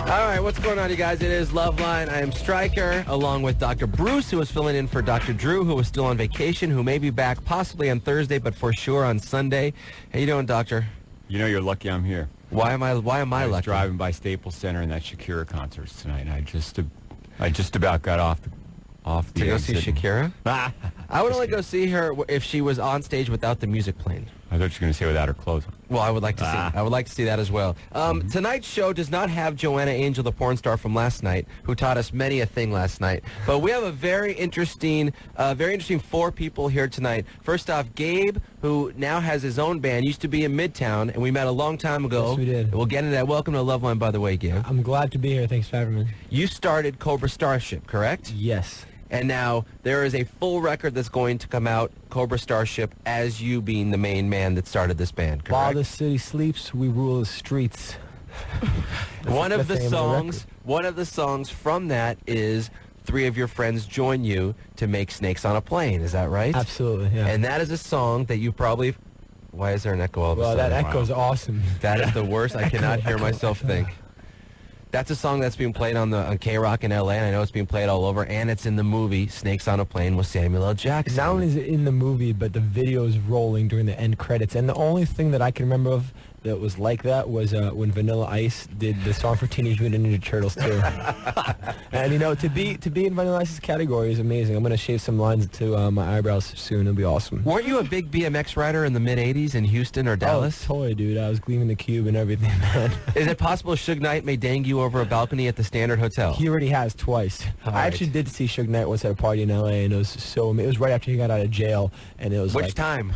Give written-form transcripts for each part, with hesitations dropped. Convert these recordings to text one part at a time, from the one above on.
All right, what's going on, you guys? It is Loveline. I am Stryker, along with Dr. Bruce, who is filling in for Dr. Drew, who is still on vacation, who may be back possibly on Thursday, but for sure on Sunday. How you doing, Doctor? You know, you're lucky I'm here. Why am I lucky? was driving by Staples Center and that Shakira concert tonight, and I just about got off the to go see exit. Shakira? I would only go see her if she was on stage without the music playing. I thought you were going to say without her clothes on. Well, I would like to see. I would like to see that as well. Tonight's show does not have Joanna Angel, the porn star from last night, who taught us many a thing last night. But we have a very interesting four people here tonight. First off, Gabe, who now has his own band, used to be in Midtown, and we met a long time ago. Yes, we did. We'll get into that. Welcome to Loveline, by the way, Gabe. I'm glad to be here. Thanks for having me. You started Cobra Starship, correct? Yes. And now there is a full record that's going to come out, Cobra Starship, as you being the main man that started this band, correct? While the city sleeps, we rule the streets. One of the songs from that is three of your friends join you to make Snakes on a Plane. Is that right? Absolutely, yeah. And that is a song that you probably... Why is there an echo all of a well, sudden? that echo's awesome. That is the worst. I cannot hear myself think. That's a song that's being played on K-Rock in L.A., and I know it's being played all over, and it's in the movie Snakes on a Plane with Samuel L. Jackson. Not only is it in the movie, but the video is rolling during the end credits. And the only thing that I can remember of that was like that was when Vanilla Ice did the song for Teenage Mutant Ninja Turtles too. And you know, to be in Vanilla Ice's category is amazing. I'm gonna shave some lines to my eyebrows soon. It'll be awesome. Weren't you a big BMX rider in the mid-'80s in Houston or Dallas? Oh, totally, dude. I was gleaming the cube and everything, man. Is it possible Suge Knight may dang you over a balcony at the Standard Hotel? He already has twice. I actually did see Suge Knight once at a party in L.A. and it was right after he got out of jail, and it was Which time?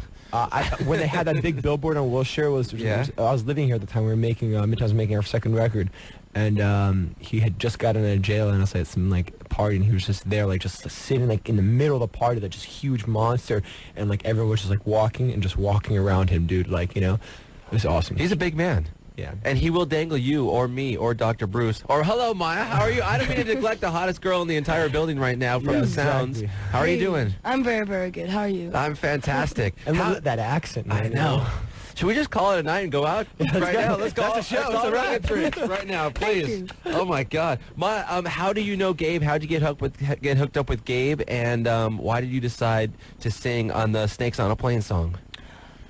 When they had that big billboard on Wilshire, I was living here at the time. We were making Midtown was making our second record, and he had just gotten out of jail, and I was at some like party, and he was just there, like just sitting like in the middle of the party, that just huge monster, and like everyone was just like walking around him, dude. Like, you know, it was awesome. He's a big man. Yeah. And he will dangle you or me or Dr. Bruce. Or, hello, Maja. How are you? I don't mean to neglect the hottest girl in the entire building right now from the sounds. Exactly. How are you doing? I'm very, very good. How are you? I'm fantastic. And look at that accent. I know. Should we just call it a night and go out right now? Let's go. That's a show. Let's It's a wrap. get drinks right now, please. Oh my God, how do you know Gabe? How did you get hooked up with Gabe? And why did you decide to sing on the Snakes on a Plane song?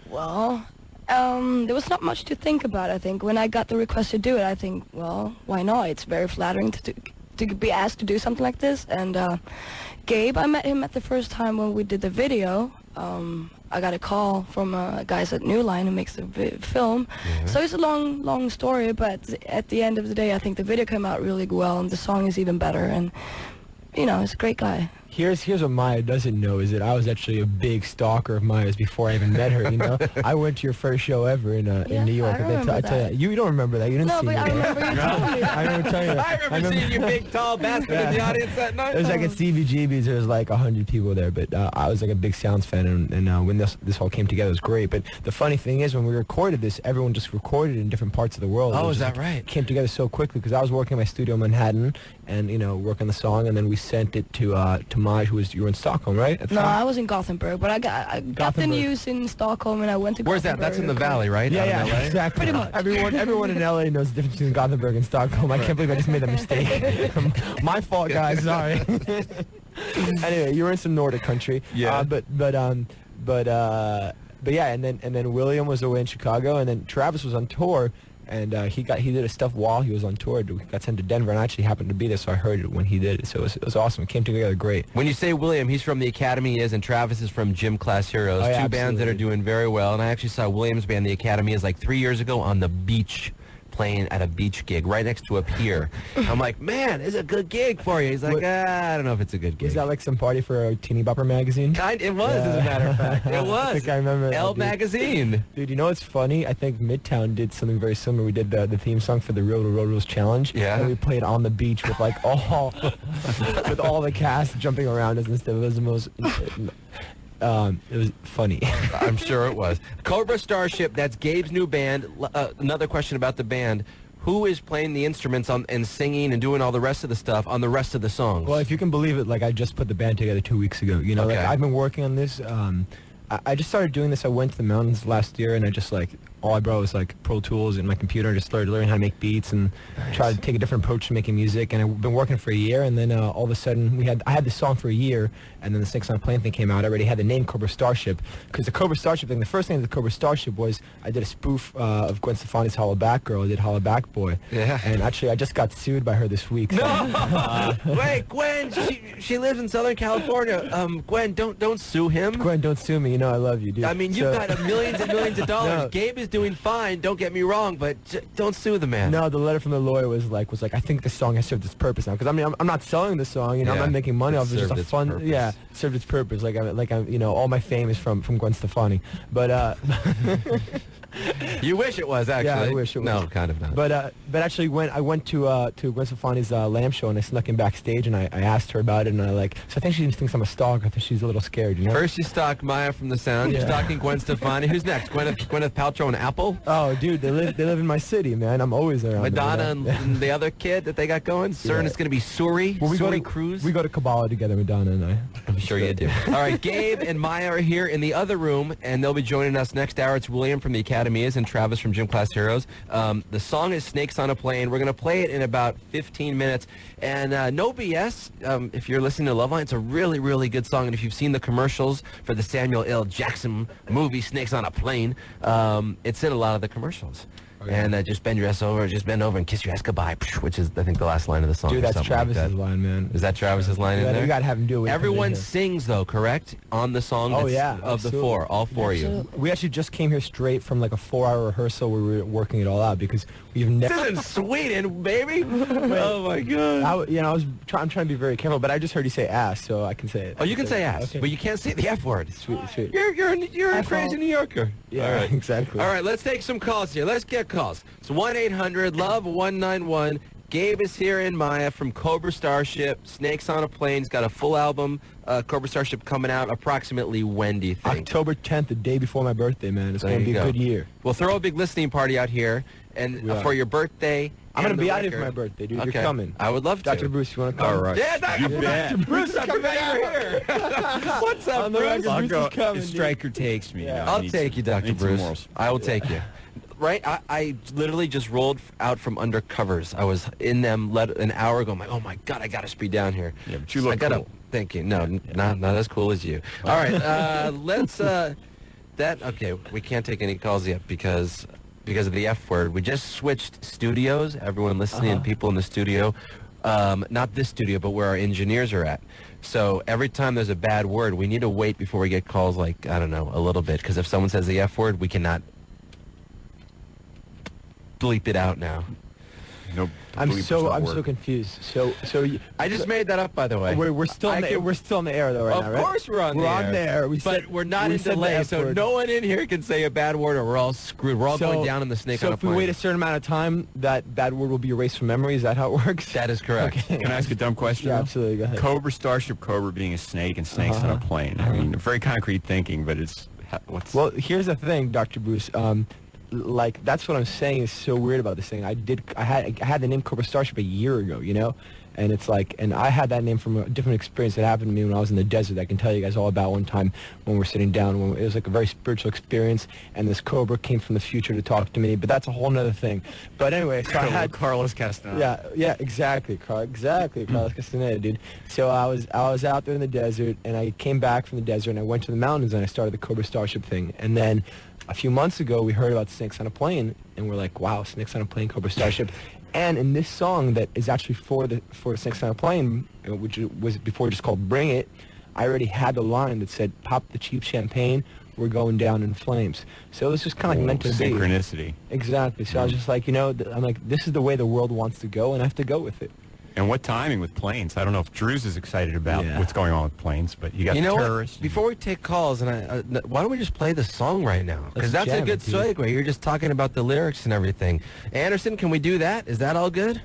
Well, there was not much to think about. I think when I got the request to do it, I think, well, why not? It's very flattering to be asked to do something like this. And Gabe, I met him at the first time when we did the video. I got a call from guys at New Line who makes the film. Mm-hmm. So it's a long story, but at the end of the day, I think the video came out really well, and the song is even better. And you know, he's a great guy. Here's what Maja doesn't know is that I was actually a big stalker of Maja's before I even met her. You know, I went to your first show ever in New York. I tell you don't remember that. You didn't see me. No, but I remember you told me. I remember telling you. I remember seeing you, big, tall bastard, in the audience that night. It was like at CBGB's. There was like 100 people there, but I was like a big Sounds fan, and when this all came together, it was great. But the funny thing is, when we recorded this, everyone just recorded in different parts of the world. Oh, is that right? It came together so quickly because I was working in my studio in Manhattan, and you know, working the song, and then we sent it to Maja, you were in Stockholm, right? No, I was in Gothenburg, but I got the news in Stockholm, and I went to. Where's that? That's in the valley, right? Yeah, exactly. Pretty much. Everyone in LA knows the difference between Gothenburg and Stockholm. I can't believe I just made that mistake. My fault, guys. Sorry. Anyway, you were in some Nordic country. Yeah. But yeah, and then William was away in Chicago, and then Travis was on tour. And he did his stuff while he was on tour. He got sent to Denver, and I actually happened to be there, so I heard it when he did it. So it was awesome. It came together great. When you say William, he's from the Academy and Travis is from Gym Class Heroes. Oh, yeah, two bands that are doing very well. And I actually saw William's band, the Academy, like 3 years ago on the beach, playing at a beach gig right next to a pier. I'm like, man, it's a good gig for you. He's like, I don't know if it's a good gig. Was that like some party for a Teeny Bopper magazine? It was, as a matter of fact. It was. I think I remember Elle that, magazine. Dude, you know what's funny? I think Midtown did something very similar. We did the theme song for the Real to Road Rules Challenge. Yeah. And we played on the beach with like all the cast jumping around us and stuff. It was the most... it was funny. I'm sure it was. Cobra Starship, that's Gabe's new band. Another question about the band. Who is playing the instruments and singing and doing all the rest of the stuff on the rest of the songs? Well, if you can believe it, like I just put the band together 2 weeks ago. You know, Okay. like, I've been working on this. I just started doing this. I went to the mountains last year, and I just like all I brought was like Pro Tools and my computer. I just started learning how to make beats and try to take a different approach to making music. And I've been working for a year, and then all of a sudden I had this song for a year, and then the Snakes on a Plane thing came out. I already had the name Cobra Starship, because the Cobra Starship thing, the first thing of the Cobra Starship was I did a spoof of Gwen Stefani's Hollow Back Girl. I did Hollow Back Boy. Yeah. And actually, I just got sued by her this week. So. No! Wait, Gwen, she lives in Southern California. Gwen, don't sue him. Gwen, don't sue me. You know I love you, dude. I mean, you've got millions and millions of dollars. No. Gabe is doing fine, don't get me wrong, but don't sue the man. No, the letter from the lawyer was like, I think this song has served its purpose now. Because I mean, I'm not selling the song, you know, I'm not making money off it. It's just a fun, purpose. yeah, it served its purpose. Like I'm, you know, all my fame is from Gwen Stefani. But You wish it was, actually. Yeah, I wish it was. No, kind of not. But actually, I went to Gwen Stefani's Lamb show, and I snuck in backstage, and I asked her about it, and so I think she thinks I'm a stalker. I think she's a little scared, you know. First you stalk Maja from The Sound, you're stalking Gwen Stefani. Who's next? Gwyneth Paltrow and Apple? Oh, dude, they live in my city, man. I'm always around. Madonna and the other kid that they got going. CERN is going to be Suri. Well, Suri Cruz. We go to Kabbalah together, Madonna and I. I'm sure you do. All right, Gabe and Maja are here in the other room, and they'll be joining us next hour. It's William from the Academies and Travis from Gym Class Heroes. The song is Snakes on a Plane. We're going to play it in about 15 minutes. And no BS, if you're listening to Loveline, it's a really, really good song. And if you've seen the commercials for the Samuel L. Jackson movie, Snakes on a Plane, it's in a lot of the commercials. And just bend your ass over, just bend over and kiss your ass goodbye, which is, I think, the last line of the song. Dude, that's Travis's line, man. Is that Travis's line in there? You gotta have him do it. Everyone sings, though, correct? On the song of the four, all four of you. We actually just came here straight from like a 4-hour rehearsal where we were working it all out because we've never... This is in Sweden, baby! Oh, my God. I'm trying to be very careful, but I just heard you say ass, so I can say it. Oh, you can say ass, okay. but you can't say the F word. Sweet. You're a crazy New Yorker. Yeah, all right. Exactly. All right, let's take some calls here. Let's get calls. It's 1-800-LOVE-191. Gabe is here in Maja from Cobra Starship. Snakes on a Plane. He's got a full album, Cobra Starship, coming out approximately when, do you think? October 10th, the day before my birthday, man. It's going to be a good year. We'll throw a big listening party out here, and for your birthday. I'm going to be out here for my birthday, dude. Okay. You're coming. I would love to. Dr. Bruce, you want to come? All right. Yeah, Dr. Bruce, come back here. What's up, Bruce? I'll go. Coming, If Stryker takes me. Yeah. You know, I'll take you, Dr. Bruce. I will take you. Right? I literally just rolled out from under covers. I was in them an hour ago. I'm like, oh, my God, I got to speed down here. Yeah, but you look cool. Thank you. No, not as cool as you. All right, let's... Okay, we can't take any calls yet because of the F word. We just switched studios. Everyone listening and people in the studio. Not this studio, but where our engineers are at. So every time there's a bad word, we need to wait before we get calls like, I don't know, a little bit. Because if someone says the F word, we cannot bleep it out now. Nope. I'm so confused. So I just made that up, by the way. We're still in the air though right now, right? Of course we're on the air. But we're not in delay, so no one in here can say a bad word or we're all screwed. We're all going down in the Snake on a Plane. So if we wait a certain amount of time, that bad word will be erased from memory. Is that how it works? That is correct. Okay. Can I ask a dumb question? Yeah, absolutely. Go ahead. Cobra Starship, Cobra being a snake and snakes on a plane. I mean, very concrete thinking, but it's... Well, here's the thing, Dr. Bruce. Like, that's what I'm saying is so weird about this thing. I had the name Cobra Starship a year ago, you know? And it's like, and I had that name from a different experience that happened to me when I was in the desert. I can tell you guys all about one time when we were sitting down. It was like a very spiritual experience, and this cobra came from the future to talk to me. But that's a whole nother thing. But anyway, so I had Carlos Castaneda. Yeah, exactly, Carlos Castaneda, dude. So I was out there in the desert, and I came back from the desert, and I went to the mountains, and I started the Cobra Starship thing. And then a few months ago, we heard about Snakes on a Plane, and we're like, wow, Snakes on a Plane, Cobra Starship. And in this song that is actually for Snakes on a Plane, which was before just called Bring It, I already had the line that said, pop the cheap champagne, we're going down in flames. So it was just kind of like meant to be. Synchronicity. Exactly. So I was just like, you know, I'm like, this is the way the world wants to go, and I have to go with it. And what timing with planes? I don't know if Drew's is excited about what's going on with planes, but you got the terrorists. Before we take calls, and why don't we just play the song right now? Because that's a good segue. You're just talking about the lyrics and everything. Anderson, can we do that? Is that all good?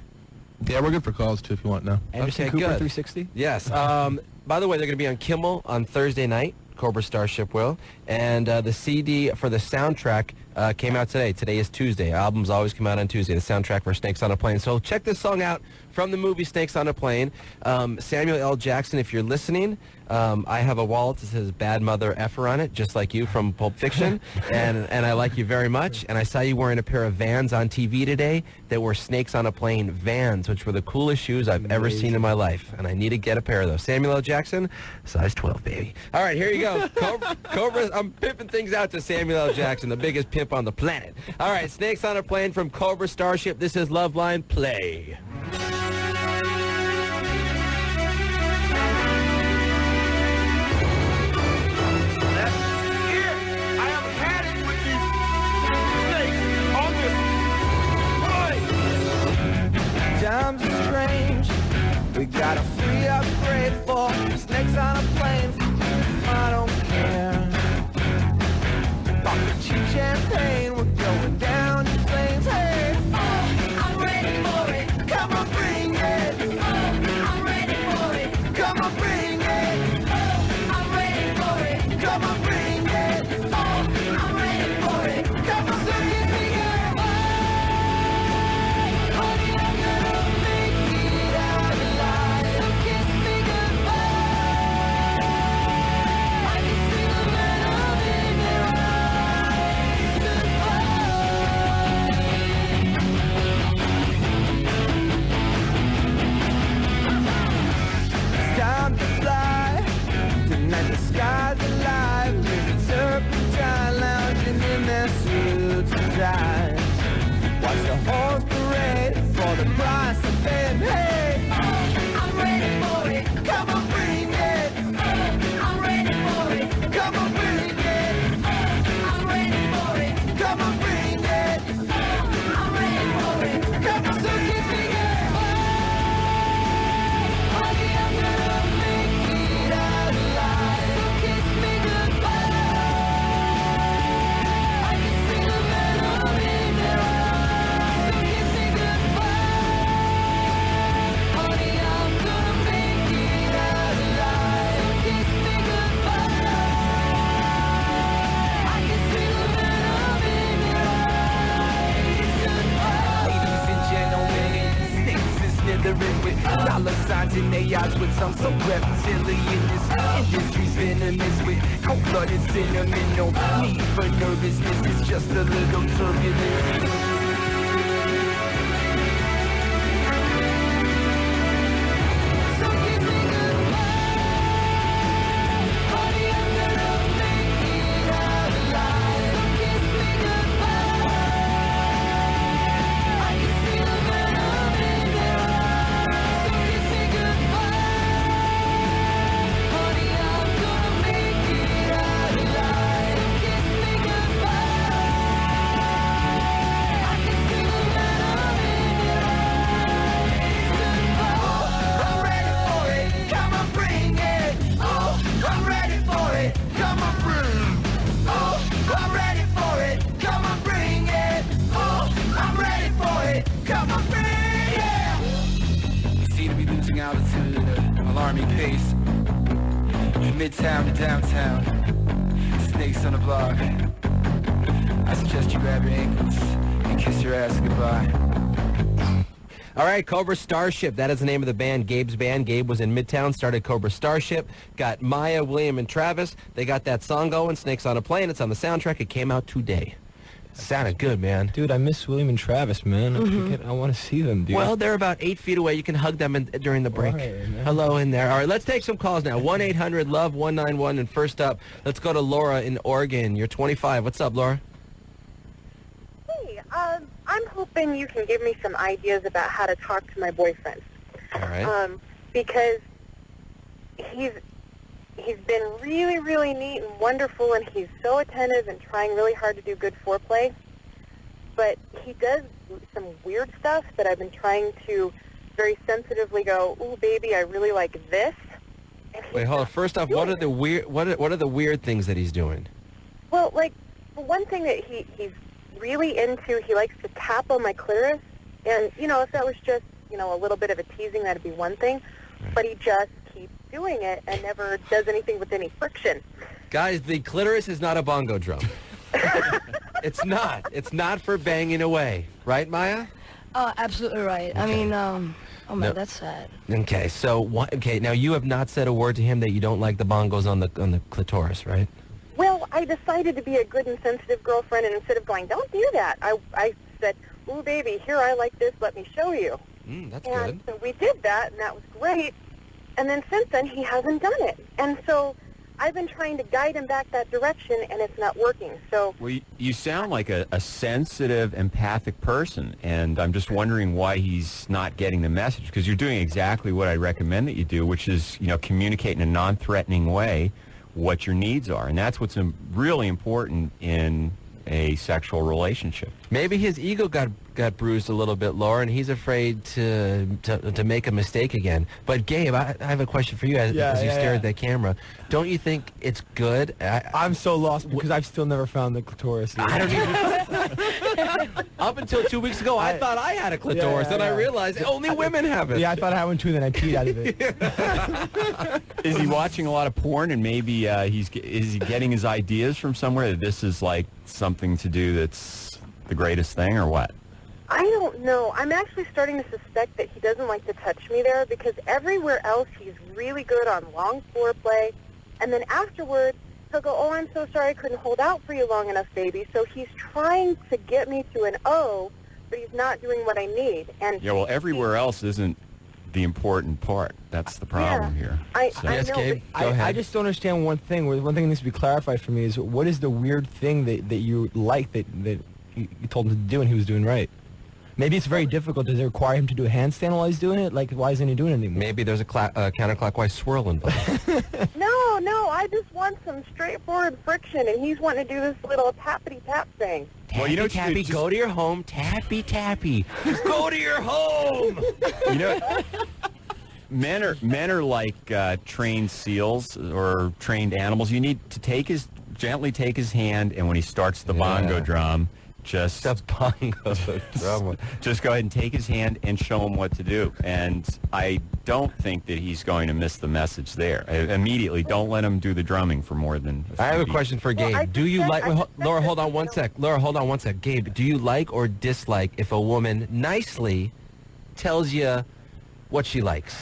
Yeah, we're good for calls too if you want now. Anderson Okay, Cooper good. 360? Yes. By the way, they're going to be on Kimmel on Thursday night. Cobra Starship will. And the CD for the soundtrack came out today. Today is Tuesday. Albums always come out on Tuesday. The soundtrack for Snakes on a Plane. So check this song out from the movie Snakes on a Plane. Samuel L. Jackson, if you're listening, I have a wallet that says Bad Mother Effer on it, just like you from Pulp Fiction, and I like you very much. And I saw you wearing a pair of Vans on TV today that were Snakes on a Plane Vans, which were the coolest shoes I've ever seen in my life. And I need to get a pair of those. Samuel L. Jackson, size 12, baby. All right, here you go. Cobra, I'm pimping things out to Samuel L. Jackson, the biggest pimp on the planet. All right, Snakes on a Plane from Cobra Starship. This is Loveline. Play. Times are strange. We got a free upgrade for snakes on a plane. I don't care. Pop the cheap champagne. We're going down in flames. Hey, oh, I'm ready for it. Come on, bring it. Oh, I'm ready for it. Come on, bring it. Oh, I'm ready for it. Come on, bring it. Oh, I'm ready for it. Come on, so give me good. Honey, I'm gonna make it out alive. So kiss me goodbye. I can see the venom in your eyes. Goodbye. It's time to fly. Tonight the sky's alive. There's a serpentine lounging in their suits and ties. Watch the horse parade for the price of fame. Hey, oh, I'm ready for it. Come on, bring it. Oh, I'm ready for it. Come on, bring it. Oh, I'm ready for it. Come on, bring it. Oh, I'm ready for it. Come on, so kiss me goodbye. Honey, I'm gonna make it out alive. So kiss me goodbye. I can see the venom in your eyes. So kiss me goodbye. Honey, I'm gonna make it out alive. So kiss me goodbye. I can see the venom in your eyes. Goodbye. Ladies and gentlemen, snakes is slithering with dollar signs in their eyes with some so reptilian. This industry's venomous with cold-blooded cinnamon. No need for nervousness, it's just a little turbulence. So kiss me goodbye. Honey, I'm gonna make it out alive. So kiss me goodbye. I can see the venom in your eyes. So kiss me goodbye. Honey, I'm gonna make it out alive. So kiss me goodbye. I can see the venom in your eyes. Goodbye. I'm ready for it. Come on, bring it. Oh, I'm ready for it. Come on, bring. Oh, I'm ready for it. Come on, bring it. Oh, I'm ready for it. Come on, bring it. You seem to be losing altitude at an alarming pace. From midtown to downtown, snakes on the block. I suggest you grab your ankles and kiss your ass goodbye. All right, Cobra Starship. That is the name of the band, Gabe's band. Gabe was in Midtown, started Cobra Starship. Got Maja, William, and Travis. They got that song going, Snakes on a Plane. It's on the soundtrack. It came out today. Sounded good, man. Dude, I miss William and Travis, man. I want to see them, dude. Well, they're about 8 feet away. You can hug them during the break. Right, man. Hello in there. All right, let's take some calls now. 1-800-LOVE-191. And first up, let's go to Laura in Oregon. You're 25. What's up, Laura? Hey, I'm hoping you can give me some ideas about how to talk to my boyfriend. All right. Because he's been really, really neat and wonderful, and he's so attentive and trying really hard to do good foreplay. But he does some weird stuff that I've been trying to very sensitively go, ooh, baby, I really like this. And he's Wait, hold on. not First off, doing what are it. the weird what are the weird things that he's doing? Well, like, the one thing that he's really into, he likes to tap on my clitoris. And, you know, if that was just, you know, a little bit of a teasing, that'd be one thing. Right. But he just keeps doing it and never does anything with any friction. Guys, the clitoris is not a bongo drum. It's not. It's not for banging away. Right, Maja? Absolutely right. Okay. I mean, oh man, No. that's sad. Okay, so okay, now you have not said a word to him that you don't like the bongos on the clitoris, right? Well, I decided to be a good and sensitive girlfriend, and instead of going, don't do that, I said, ooh, baby, here, I like this, let me show you. That's And good. so we did that, and that was great. And then since then, he hasn't done it. And so I've been trying to guide him back that direction, and it's not working. So Well, you sound like a sensitive, empathic person, and I'm just wondering why he's not getting the message, because you're doing exactly what I recommend that you do, which is, communicate in a non-threatening way what your needs are, and that's what's really important in a sexual relationship. Maybe his ego got bruised a little bit, Laura, and he's afraid to make a mistake again. But Gabe, I have a question for you as you stare at that camera. Don't you think it's good? I'm so lost because I've still never found the clitoris. I don't even. Up until 2 weeks ago, I thought I had a clitoris, and I realized only women have it. Yeah, I thought I had one too, then I peed out of it. Is he watching a lot of porn, and maybe is he getting his ideas from somewhere that this is like something to do that's the greatest thing, or what? I don't know. I'm actually starting to suspect that he doesn't like to touch me there, because everywhere else he's really good on long foreplay, and then afterward he'll go, oh, I'm so sorry I couldn't hold out for you long enough, baby. So he's trying to get me to an O, but he's not doing what I need. And Yeah, well, everywhere else isn't the important part. That's the problem here. I Yes, know, Gabe, but go ahead. I just don't understand one thing. One thing that needs to be clarified for me is what is the weird thing that you like that you told him to do and he was doing right? Maybe it's very difficult. Does it require him to do a handstand while he's doing it? Like, why isn't he doing it anymore? Maybe there's a counterclockwise swirl involved. No, I just want some straightforward friction, and he's wanting to do this little tappity-tap thing. Well, you know what you tappy, do? go to your home. Tappy, tappy. Go to your home. Men are like trained seals or trained animals. You need to gently take his hand, and when he starts the bongo drum, just bongo drum. just go ahead and take his hand and show him what to do. And I don't think that he's going to miss the message there. Immediately, don't let him do the drumming for more than a few I have a beats. question for Gabe. I Do you suspect- like... I Wait, suspect Laura, that hold on they one don't- sec. Laura, hold on one sec. Gabe, do you like or dislike if a woman nicely tells you what she likes?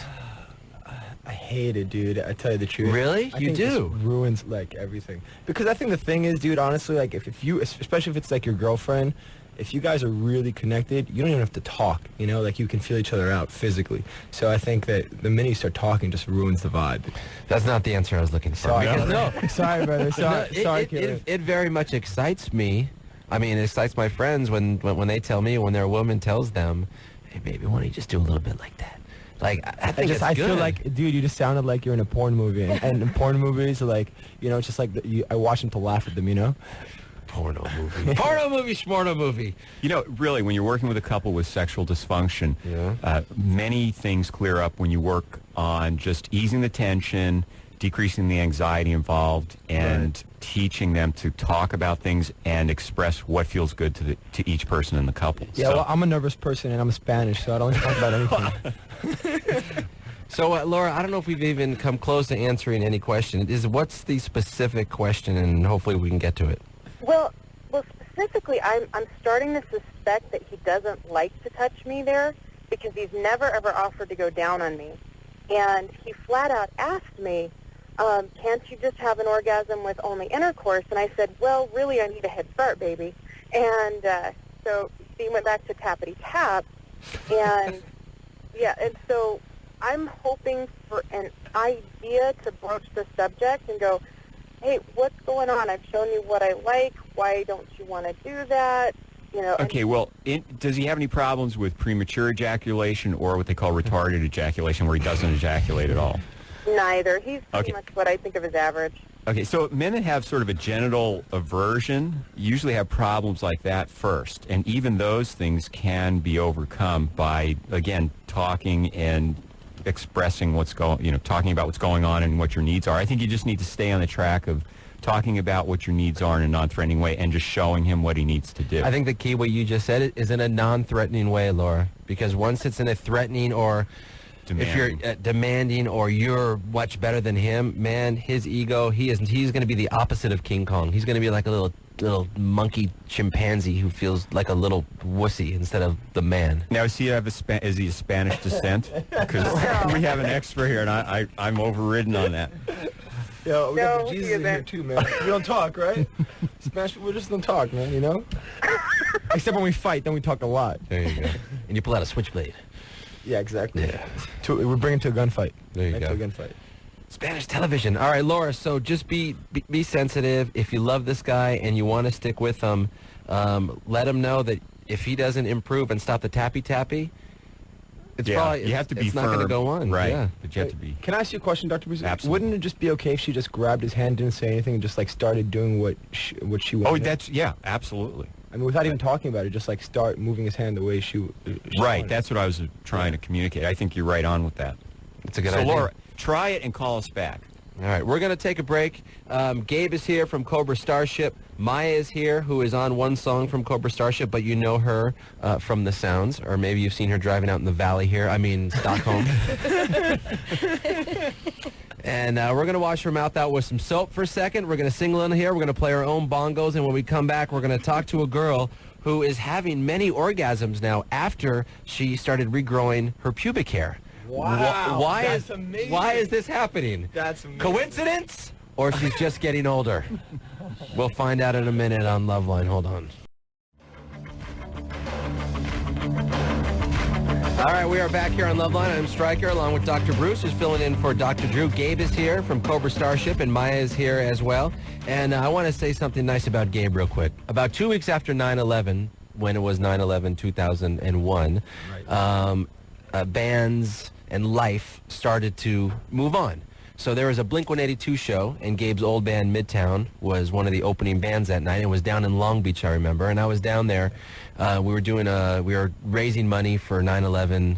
I hate it, dude. I tell you the truth. Really? I You think this do? ruins like everything. Because I think the thing is, dude, honestly, like if you, especially if it's like your girlfriend, if you guys are really connected, you don't even have to talk. Like you can feel each other out physically. So I think that the minute you start talking, just ruins the vibe. That's not the answer I was looking for. Sorry, Because no, sorry, brother. Sorry, sorry, kid. it very much excites me. I mean, it excites my friends when they tell me, when their woman tells them, hey, baby, why don't you just do a little bit like that? Like, I think it's I good. feel like, dude, you just sounded like you're in a porn movie, and in porn movies, like, it's just like I watch them to laugh at them, Porno movie. Porno movie, schmorno movie. Really, when you're working with a couple with sexual dysfunction, many things clear up when you work on just easing the tension, decreasing the anxiety involved, and teaching them to talk about things and express what feels good to each person in the couple. Yeah, well, I'm a nervous person, and I'm Spanish, so I don't talk about anything. So, Laura, I don't know if we've even come close to answering any question. What's the specific question, and hopefully we can get to it. Well, specifically, I'm starting to suspect that he doesn't like to touch me there, because he's never, ever offered to go down on me. And he flat out asked me, can't you just have an orgasm with only intercourse? And I said, well, really, I need a head start, baby. And so he went back to tappity tap, and and so I'm hoping for an idea to broach the subject and go, hey, what's going on? I've shown you what I like. Why don't you want to do that? Okay, well, does he have any problems with premature ejaculation or what they call retarded ejaculation, where he doesn't ejaculate at all? Neither. He's pretty Okay. much what I think of as average. Okay, so men that have sort of a genital aversion usually have problems like that first, and even those things can be overcome by, again, talking and expressing talking about what's going on and what your needs are. I think you just need to stay on the track of talking about what your needs are in a non-threatening way and just showing him what he needs to do. I think the key, what you just said, is in a non-threatening way, Laura. Because once it's in a threatening or if you're demanding or you're much better than him, man, his ego, he's going to be the opposite of King Kong. He's going to be like a little little monkey chimpanzee who feels like a little wussy instead of the man. Now, is he of Spanish descent? Because we have an expert here, and I'm overridden on that. Yo, we No, got Jesus he in here isn't. too, man. We don't talk, right? Spanish people just don't talk, man, you know? Except when we fight, then we talk a lot. There you go. And you pull out a switchblade. Yeah, exactly. Yeah. We bring it to a gunfight. There you Right go. to a gunfight. Spanish television. All right, Laura, so just be sensitive. If you love this guy and you want to stick with him, let him know that if he doesn't improve and stop the tappy-tappy, it's probably you have to be it's not going to firm, go on. right? Yeah. But you have to be. Can I ask you a question, Dr. Bruce? Absolutely. Wouldn't it just be okay if she just grabbed his hand, didn't say anything, and just like started doing what she wanted? Oh, absolutely. I mean, without even talking about it, just like start moving his hand the way she Right, wanted. that's what I was trying to communicate. I think you're right on with that. It's a good So, idea. Laura, try it and call us back. All right, we're going to take a break. Gabe is here from Cobra Starship. Maja is here, who is on one song from Cobra Starship, but you know her from the sounds, or maybe you've seen her driving out in the valley here. I mean, Stockholm. And we're going to wash her mouth out with some soap for a second. We're going to single in here. We're going to play our own bongos, and when we come back, we're going to talk to a girl who is having many orgasms now after she started regrowing her pubic hair. Wow, Why that's is amazing. Why is this happening? That's amazing. Coincidence? Or she's just getting older? We'll find out in a minute on Loveline. Hold on. All right, we are back here on Loveline. I'm Stryker along with Dr. Bruce, who's filling in for Dr. Drew. Gabe is here from Cobra Starship, and Maja is here as well. And I want to say something nice about Gabe real quick. About 2 weeks after 9/11, when it was 9/11/2001, bands and life started to move on. So there was a Blink-182 show, and Gabe's old band Midtown was one of the opening bands that night. It was down in Long Beach, I remember, and I was down there. We were raising money for 9/11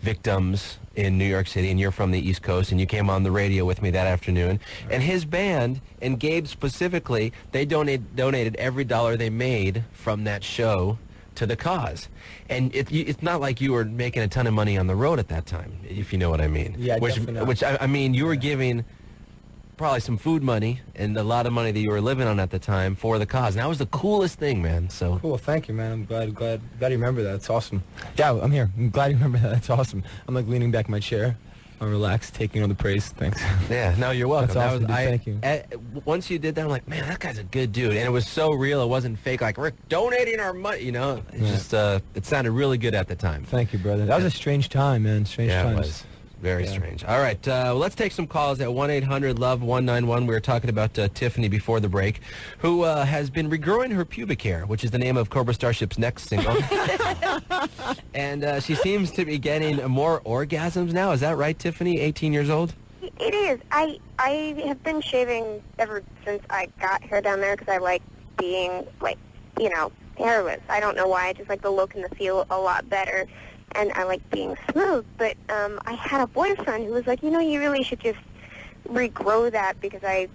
victims in New York City, and you're from the East Coast, and you came on the radio with me that afternoon. And his band, and Gabe specifically, they donated every dollar they made from that show to the cause. And it's not like you were making a ton of money on the road at that time, if you know what I mean. Yeah, definitely. Which I mean, you were giving probably some food money and a lot of money that you were living on at the time for the cause. And that was the coolest thing, man. So Cool, thank you, man. I'm glad you remember that. It's awesome. Yeah, I'm here. I'm glad you remember that. That's awesome. I'm like leaning back in my chair. I'm relaxed, taking all the praise. Thanks. yeah, no, you're welcome. That's awesome, dude. Thank you. Once you did that, I'm like, man, that guy's a good dude. And it was so real. It wasn't fake. Like, we're donating our money, you know. It's just, it sounded really good at the time. Thank you, brother. That was a strange time, man. Strange Yeah, times. it was. Very strange. All right, let's take some calls at 1-800-LOVE-191. We were talking about Tiffany before the break, who has been regrowing her pubic hair, which is the name of Cobra Starship's next single. And she seems to be getting more orgasms now. Is that right, Tiffany, 18 years old? It is. I have been shaving ever since I got hair down there because I like being, like, you know, hairless. I don't know why. I just like the look and the feel a lot better. And I like being smooth, but I had a boyfriend who was like, you know, you really should just regrow that because I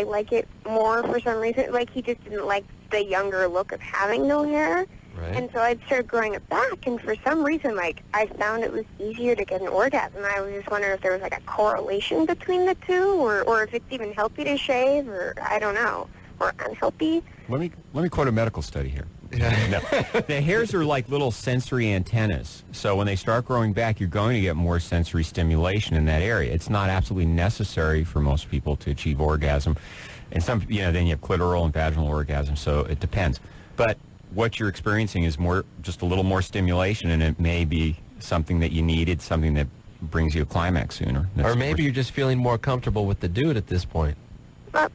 like it more for some reason. Like, he just didn't like the younger look of having no hair. Right. And so I started growing it back, and for some reason, like, I found it was easier to get an orgasm. I was just wondering if there was, like, a correlation between the two, or if it's even healthy to shave, or I don't know, or unhealthy. Let me quote a medical study here. No. The hairs are like little sensory antennas. So when they start growing back, you're going to get more sensory stimulation in that area. It's not absolutely necessary for most people to achieve orgasm. And some, then you have clitoral and vaginal orgasm, so it depends. But what you're experiencing is just a little more stimulation, and it may be something that you needed, something that brings you a climax sooner. Or maybe you're just feeling more comfortable with the dude at this point.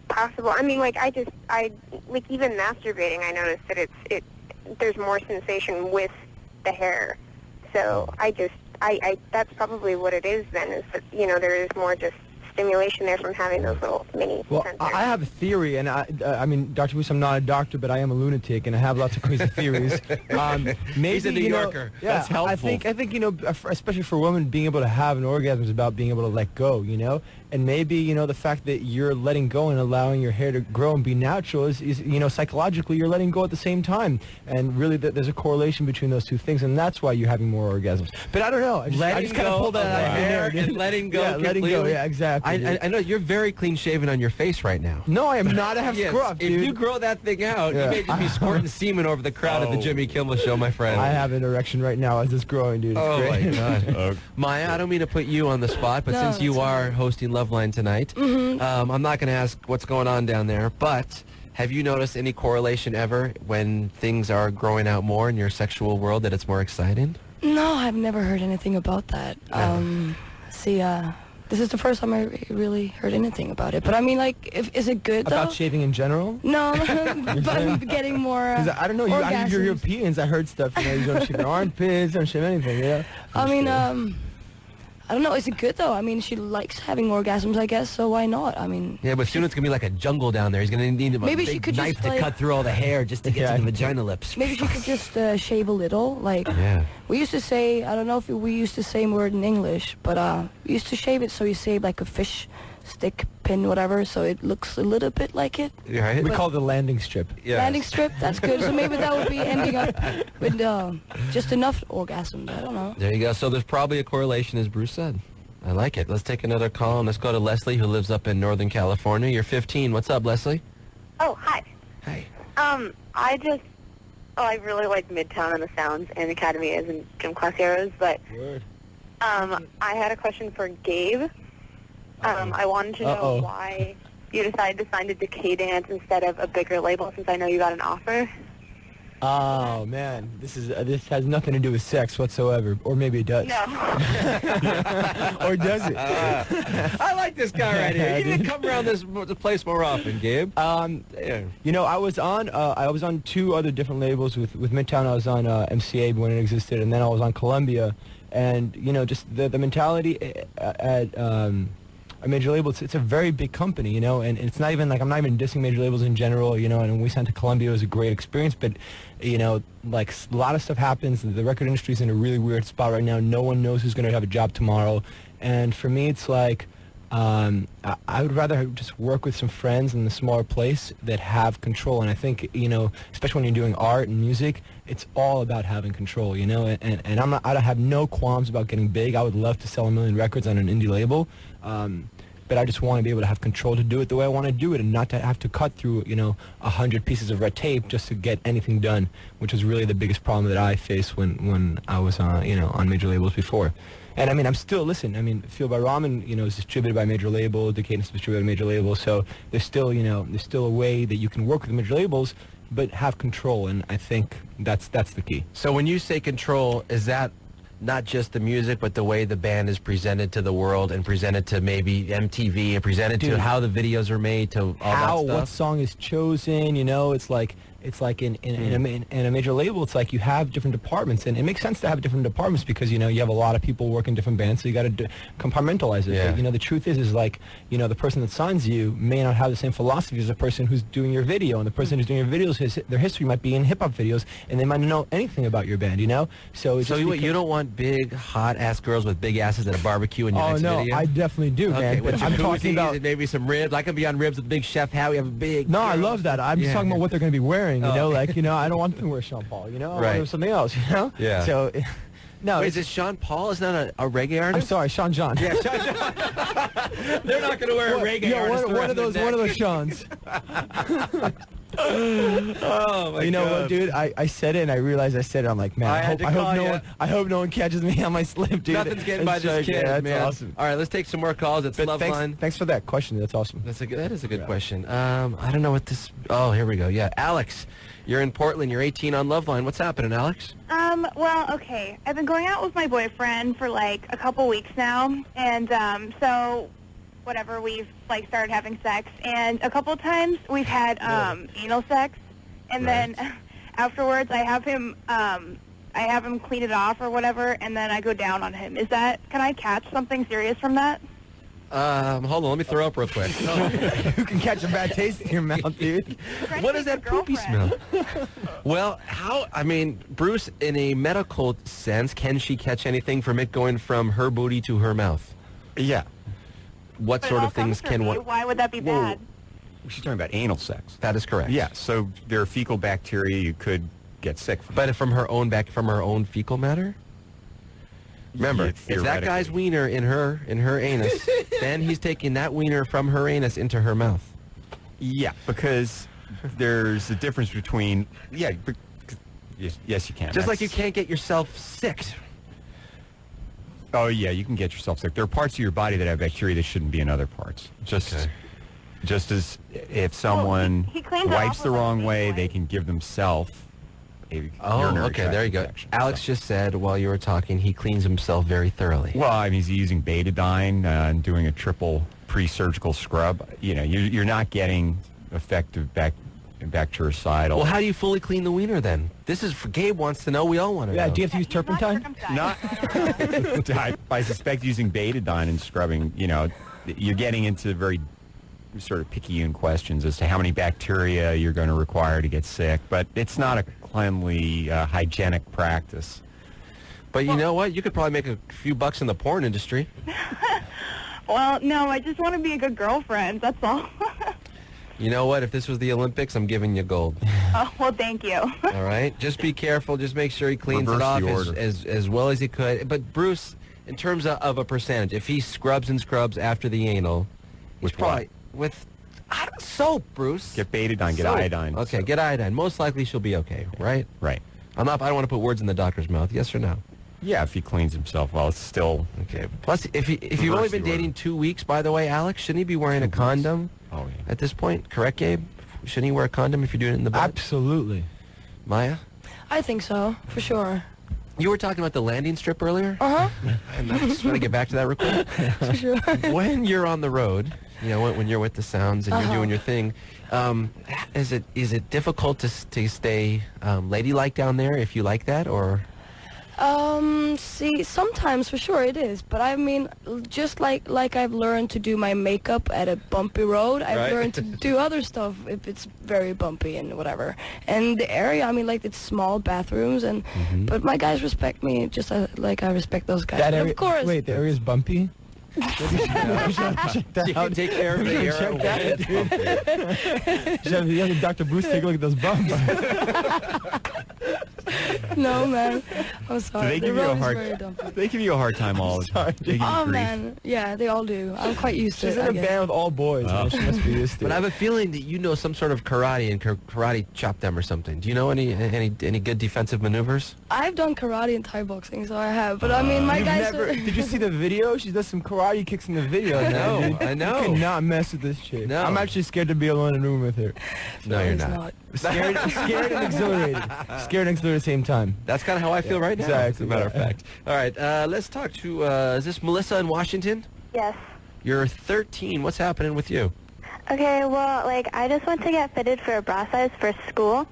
Possible. I mean, like, like, even masturbating, I noticed that there's more sensation with the hair. So that's probably what it is then, is that, there is more just stimulation there from having those little mini sensors. I have a theory, and I mean, Dr. Bruce, I'm not a doctor, but I am a lunatic, and I have lots of crazy theories. Maybe, He's a New Yorker. Yeah, That's helpful. I think especially for women, being able to have an orgasm is about being able to let go, and maybe, you know, the fact that you're letting go and allowing your hair to grow and be natural is you know, psychologically you're letting go at the same time, and really there's a correlation between those two things, and that's why you're having more orgasms. But I don't know. I just kind of pulled that out of hair and letting go. Yeah, letting go. Yeah, exactly. I know you're very clean shaven on your face right now. No, I am not. I have scruff, dude. If you grow that thing out, you may just be squirting semen over the crowd at the Jimmy Kimmel Show, my friend. I have an erection right now as it's growing, dude. It's great. My God. Maya, I don't mean to put you on the spot, but since you are hosting Loveline tonight, I'm not going to ask what's going on down there, but have you noticed any correlation ever when things are growing out more in your sexual world that it's more exciting? No, I've never heard anything about that. This is the first time I really heard anything about it. But I mean, like, is it good, though? About shaving in general? No, but getting more I don't know, you're Europeans. I heard stuff, you know, you don't shave your armpits, don't shave anything, yeah? I mean, I don't know, is it good, though? I mean, she likes having orgasms, I guess, so why not? I mean... Yeah, but soon it's going to be like a jungle down there. He's going to need a maybe big knife to cut through all the hair just to get to the vagina lips. Maybe she could just shave a little, like... Yeah. We used to say, I don't know if we used the same word in English, but we used to shave it so you save like a fish stick, pin, whatever, so it looks a little bit like it. Right. We call it the landing strip. Yeah. Landing strip, that's good. So maybe that would be ending up with just enough orgasms. I don't know. There you go. So there's probably a correlation, as Bruce said. I like it. Let's take another call, and let's go to Leslie, who lives up in Northern California. You're 15. What's up, Leslie? Oh, hi. Hey. I really like Midtown and the Sounds and Academy as in gym class eras, but I had a question for Gabe. I wanted to know why you decided to sign to Decay Dance instead of a bigger label, since I know you got an offer. Oh man, this has nothing to do with sex whatsoever, or maybe it does. No. Or does it? I like this guy right here. You need to come around this place more often, Gabe. You know, I was on two other different labels with Midtown. I was on MCA when it existed, and then I was on Columbia. And you know, just the mentality at a major label, it's a very big company, you know, and it's not even like, I'm not even dissing major labels in general, you know, and when we signed to Columbia, it was a great experience, but, you know, like, a lot of stuff happens. The record industry's in a really weird spot right now. No one knows who's going to have a job tomorrow, and for me, it's like, I would rather just work with some friends in a smaller place that have control, and I think, you know, especially when you're doing art and music, it's all about having control, you know, and I have no qualms about getting big. I would love to sell 1 million records on an indie label, but I just want to be able to have control to do it the way I want to do it, and not to have to cut through, you know, 100 pieces of red tape just to get anything done, which was really the biggest problem that I faced when I was you know, on major labels before. And I mean, I'm still, listen, I mean, Feel by Ramen, you know, is distributed by a major label, Decadence is distributed by a major label, so there's still, you know, there's still a way that you can work with major labels, but have control, and I think that's the key. So when you say control, is that not just the music, but the way the band is presented to the world and presented to maybe MTV and presented to how the videos are made, to all that stuff? What song is chosen, you know, it's like in a major label, it's like you have different departments, and it makes sense to have different departments because, you know, you have a lot of people working different bands, so you got to compartmentalize it. Yeah. But, you know, the truth is like, you know, the person that signs you may not have the same philosophy as the person who's doing your video, and the person who's doing your videos, their history might be in hip-hop videos, and they might not know anything about your band, you know? So you don't want big, hot-ass girls with big asses at a barbecue in your next video? Oh, no, I definitely do, man. But I'm talking about maybe some ribs. I can be on ribs with Big Chef Howie. Have a big... No, I love that. I'm just talking about what they're going to be wearing, you know? Like, you know, I don't want them to wear Sean Paul, you know? I want them to wear something else, you know? Yeah. So, no. Wait, is it Sean Paul? Isn't that a reggae artist? I'm sorry, Sean John. Yeah, Sean John. They're not going to wear a reggae artist. One of those Seans. Oh my You know God. what, dude? I said it and I realized I said it. I'm like, man, I hope no one catches me on my slip, dude. Nothing's getting by this kid, that's man. awesome. All right, let's take some more calls. It's Loveline. Thanks for that question. That's awesome. That is a good question. I don't know what this... Oh, here we go. Yeah, Alex, you're in Portland. You're 18 on Loveline. What's happening, Alex? Well, okay. I've been going out with my boyfriend for like a couple weeks now, and so whatever, we've like started having sex, and a couple times we've had anal sex, and then afterwards I have him clean it off or whatever, and then I go down on him. Can I catch something serious from that? Hold on, let me throw up real quick. Who can catch a bad taste in your mouth, dude? What is that poopy smell? Well, Bruce, in a medical sense, can she catch anything from it going from her booty to her mouth? Yeah. what But sort it all of things comes from can me. what? Why would that be Whoa. bad? She's talking about anal sex. That is correct. Yeah, so there are fecal bacteria you could get sick from. But from her own fecal matter. Remember, Yeah, if that guy's theoretically. wiener in her anus, then he's taking that wiener from her anus into her mouth. Yeah, because there's a difference between... Yeah, yes, you can. Just like you That's- can't get yourself sick. Oh, yeah, you can get yourself sick. There are parts of your body that have bacteria that shouldn't be in other parts. Just as if someone he cleans it wipes off the with, like, wrong way, Beeswax. they can give themselves a Oh, urinary okay, tract there you go. infection. Alex just said while you were talking, he cleans himself very thoroughly. Well, I mean, he's using betadine and doing a triple pre-surgical scrub. You know, you're not getting effective bactericidal. Well, how do you fully clean the wiener then? This is for Gabe wants to know. We all want to Yeah, know. do you have to use He's not turpentine? circumcised. Not. I suspect using betadine and scrubbing, you know, you're getting into very sort of picayune questions as to how many bacteria you're going to require to get sick, but it's not a cleanly, hygienic practice. But you know what? You could probably make a few bucks in the porn industry. Well, no, I just want to be a good girlfriend. That's all. You know what? If this was the Olympics, I'm giving you gold. Oh, well, thank you. All right? Just be careful. Just make sure he cleans Reverse it off the as, order. as well as he could. But Bruce, in terms of a percentage, if he scrubs and scrubs after the anal, he's With probably with soap, Bruce. Get betadine, get Soap. iodine. Okay, So- get iodine. Most likely she'll be okay, right? Right. I don't want to put words in the doctor's mouth. Yes or no? Yeah, if he cleans himself well, it's still... Okay. Plus, if you've Reverse only the been order. dating 2 weeks, by the way, Alex, shouldn't he be wearing a condom Oh, yeah. at this point? Correct, Gabe? Shouldn't he wear a condom if you're doing it in the butt? Absolutely. Maya? I think so, for sure. You were talking about the landing strip earlier? Uh-huh, And I just want to get back to that real quick. for sure. When you're on the road, you know, when you're with the sounds and you're doing your thing, is it difficult to stay ladylike down there if you like that, or? See, sometimes for sure it is, but I mean, just like I've learned to do my makeup at a bumpy road, I've Right. learned to do other stuff if it's very bumpy and whatever. And the area, I mean, like it's small bathrooms, and but my guys respect me just like I respect those guys. That But area, of course. Wait, the area's bumpy? You can take care of the Check area. that, dude. You have Dr. Bruce take a look at those bumps. No, man. I'm Do sorry. they The give you a road is hard... very dumpy. They give you a hard time all the time. They give you Oh grief. man, yeah, they all do. I'm quite used to She's it. in I a guess. band with all boys. Man. She must be used to But I it. have a feeling that you know some sort of karate and karate chop them or something. Do you know any good defensive maneuvers? I've done karate and Thai boxing, so I have. But I mean, my You've guys. never, did you see the video? She does some karate kicks in the video. I know, man, dude. I know. You cannot mess with this chick. No. I'm actually scared to be alone in a room with her. No, you're It's not. Scared and exhilarated. Scared and exhilarated at the same time. That's kind of how I feel right now, as a Exactly, matter of yeah. fact. All right, let's talk to, is this Melissa in Washington? Yes. You're 13. What's happening with you? Okay, well, like, I just went to get fitted for a bra size for school,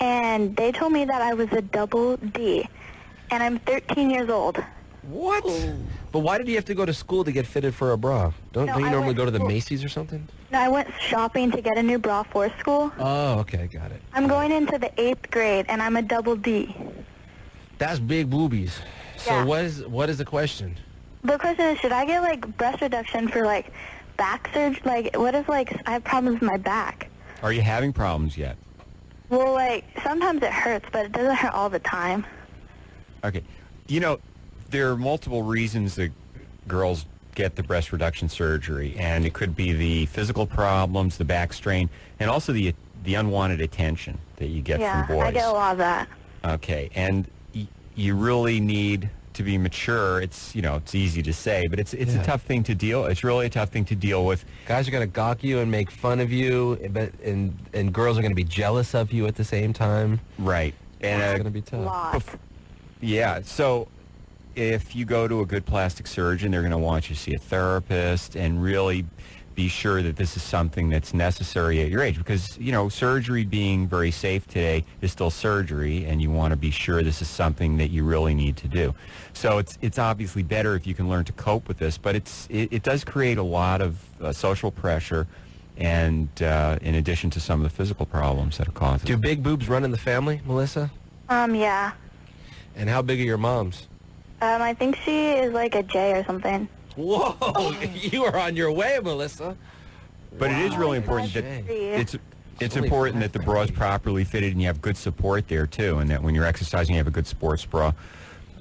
and they told me that I was a double D, and I'm 13 years old. What? But why did you have to go to school to get fitted for a bra? Don't you I normally went go to the to- Macy's or something? No, I went shopping to get a new bra for school. Oh, okay, got it. I'm going into the 8th grade, and I'm a double D. That's big boobies. So Yeah. what is the question? The question is, should I get, like, breast reduction for, like, back surgery? Like, what if, like, I have problems with my back? Are you having problems yet? Well, like, sometimes it hurts, but it doesn't hurt all the time. Okay. You know, there are multiple reasons that girls get the breast reduction surgery, and it could be the physical problems, the back strain, and also the unwanted attention that you get Yeah, from boys. I get a lot of that. Okay, and you really need to be mature. It's, you know, it's easy to say, but it's a tough thing to deal. It's really a tough thing to deal with. Guys are going to gawk you and make fun of you, and girls are going to be jealous of you at the same time. Right. And It's going to be tough. Lots. yeah, so if you go to a good plastic surgeon, they're going to want you to see a therapist and really be sure that this is something that's necessary at your age, because, you know, surgery being very safe today is still surgery, and you want to be sure this is something that you really need to do. So it's obviously better if you can learn to cope with this, but it does create a lot of social pressure, and in addition to some of the physical problems that it causes. Do big boobs run in the family, Melissa? Yeah. And how big are your moms? I think she is like a J or something. Whoa, you are on your way, Melissa. But it is really important that it's important that the bra is properly fitted and you have good support there too, and that when you're exercising you have a good sports bra.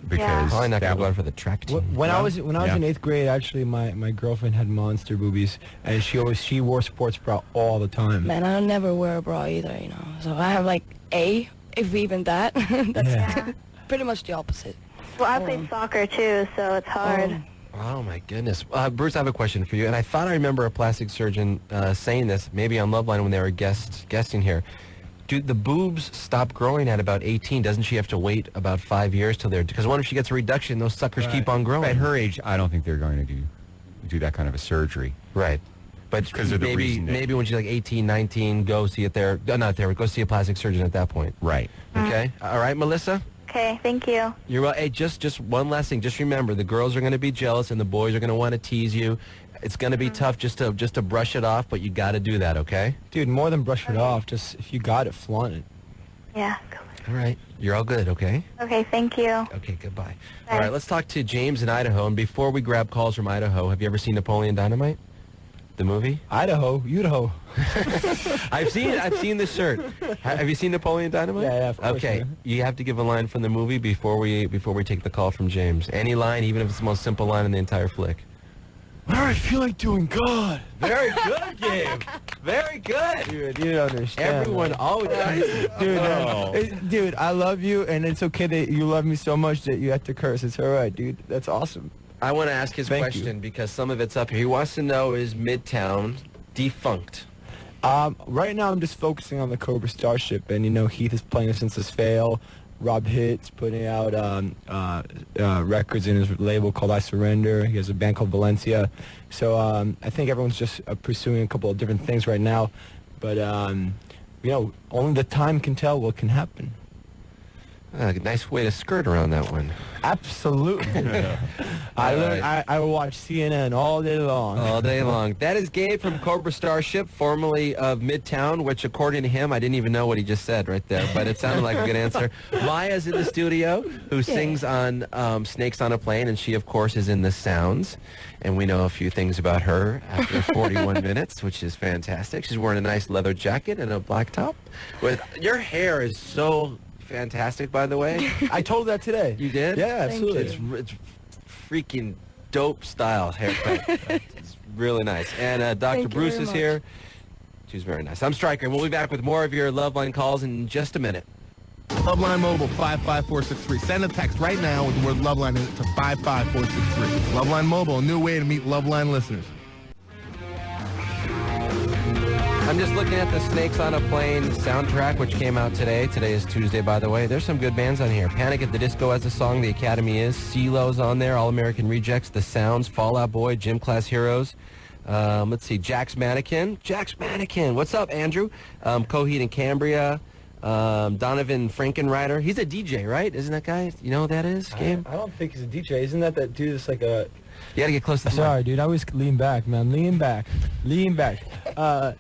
Because probably not going to go out for the track team. When I was in 8th grade, actually, my girlfriend had monster boobies, and she wore sports bra all the time. Man, I never wear a bra either, you know. So I have like A, if even that. That's pretty much the opposite. Well, I played soccer too, so it's hard. Oh my goodness. Bruce, I have a question for you, and I thought I remember a plastic surgeon saying this, maybe on Loveline when they were guesting here. Do the boobs stop growing at about 18? Doesn't she have to wait about 5 years till they're... Because what if she gets a reduction? Those suckers keep on growing. At her age, I don't think they're going to do that kind of a surgery. Right. But because of the reason maybe when she's like 18, 19, go see it there. Not there. Go see a plastic surgeon at that point. Right. Okay. All right, Melissa? Okay, thank you. You're well. Hey, just one last thing. Just remember, the girls are going to be jealous and the boys are going to want to tease you. It's going to be tough just to brush it off, but you got to do that, okay? Dude, more than brush it off, just if you got it, flaunt it. Yeah. All right. You're all good, okay? Okay, thank you. Okay, goodbye. Bye. All right, let's talk to James in Idaho. And before we grab calls from Idaho, have you ever seen Napoleon Dynamite? The movie? Idaho. I've seen the shirt. Have you seen Napoleon Dynamite? Yeah, of course. Okay, Man. you have to give a line from the movie before we take the call from James. Any line, even if it's the most simple line in the entire flick. I feel like doing God. Very good, Gabe. Very good. Dude, you don't understand. Everyone always does. Dude, I love you, and it's okay that you love me so much that you have to curse. It's all right, dude. That's awesome. I want to ask his question because some of it's up here. He wants to know, is Midtown defunct? Right now I'm just focusing on the Cobra Starship, and Heath is playing since his fail. Rob Hitt's putting out records in his label called I Surrender. He has a band called Valencia. So I think everyone's just pursuing a couple of different things right now. But, only the time can tell what can happen. Nice way to skirt around that one. Absolutely. I watch CNN all day long. All day long. That is Gabe from Cobra Starship, formerly of Midtown, which according to him, I didn't even know what he just said right there, but it sounded like a good answer. Maya's in the studio, who sings on Snakes on a Plane, and she, of course, is in The Sounds. And we know a few things about her after 41 minutes, which is fantastic. She's wearing a nice leather jacket and a black top. Your hair is so... fantastic, by the way. I told that today. You did? Yeah, absolutely. It's freaking dope style haircut. It's really nice. And Dr. Bruce is here. She's very nice. I'm Stryker, and we'll be back with more of your Loveline calls in just a minute. Loveline Mobile 55463. Send a text right now with the word Loveline in it to 55463. Loveline Mobile, a new way to meet Loveline listeners. I'm just looking at the Snakes on a Plane soundtrack, which came out today. Today is Tuesday, by the way. There's some good bands on here. Panic at the Disco has a song, The Academy Is. CeeLo's on there, All American Rejects, The Sounds, Fall Out Boy, Gym Class Heroes. Let's see, Jack's Mannequin. What's up, Andrew? Coheed and Cambria. Donovan Frankenreiter. He's a DJ, right? Isn't that guy? You know who that is, Gabe? I don't think he's a DJ. Isn't that dude that's like a... You gotta get close to the Sorry, dude. I always lean back, man. Lean back.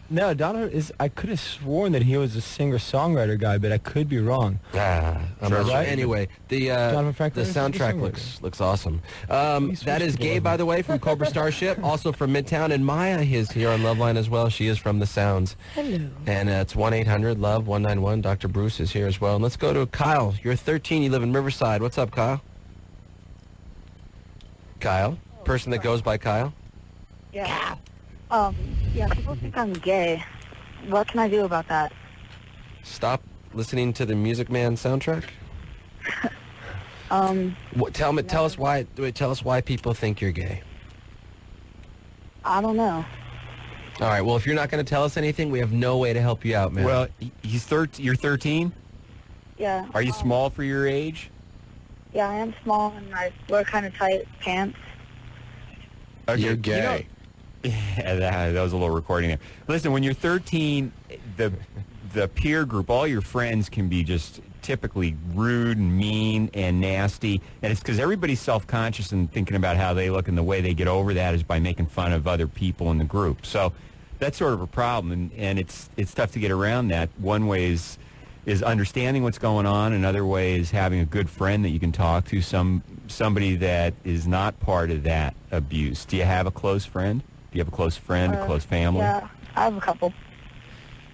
No, Donovan is... I could have sworn that he was a singer-songwriter guy, but I could be wrong. I'm not sure. Anyway, the soundtrack looks awesome. That is Gabe, by the way, from Cobra Starship, also from Midtown, and Maja is here on Loveline as well. She is from The Sounds. Hello. And it's 1-800-LOVE-191. Dr. Bruce is here as well. And let's go to Kyle. You're 13. You live in Riverside. What's up, Kyle? Kyle? Person that goes by Kyle? Yeah. Yeah, people think I'm gay. What can I do about that? Stop listening to the Music Man soundtrack? Tell us why people think you're gay. I don't know. All right, well, if you're not going to tell us anything, we have no way to help you out, man. Well, you're 13? Yeah. Are you small for your age? Yeah, I am small and I wear kind of tight pants. Okay. You're gay. That was a little recording there. Listen, when you're 13, the peer group, all your friends can be just typically rude and mean and nasty, and it's because everybody's self-conscious and thinking about how they look, and the way they get over that is by making fun of other people in the group. So that's sort of a problem, and it's tough to get around that. One way is understanding what's going on. Another way is having a good friend that you can talk to, somebody that is not part of that abuse. Do you have a close friend? Do you have a close friend, a close family? Yeah, I have a couple.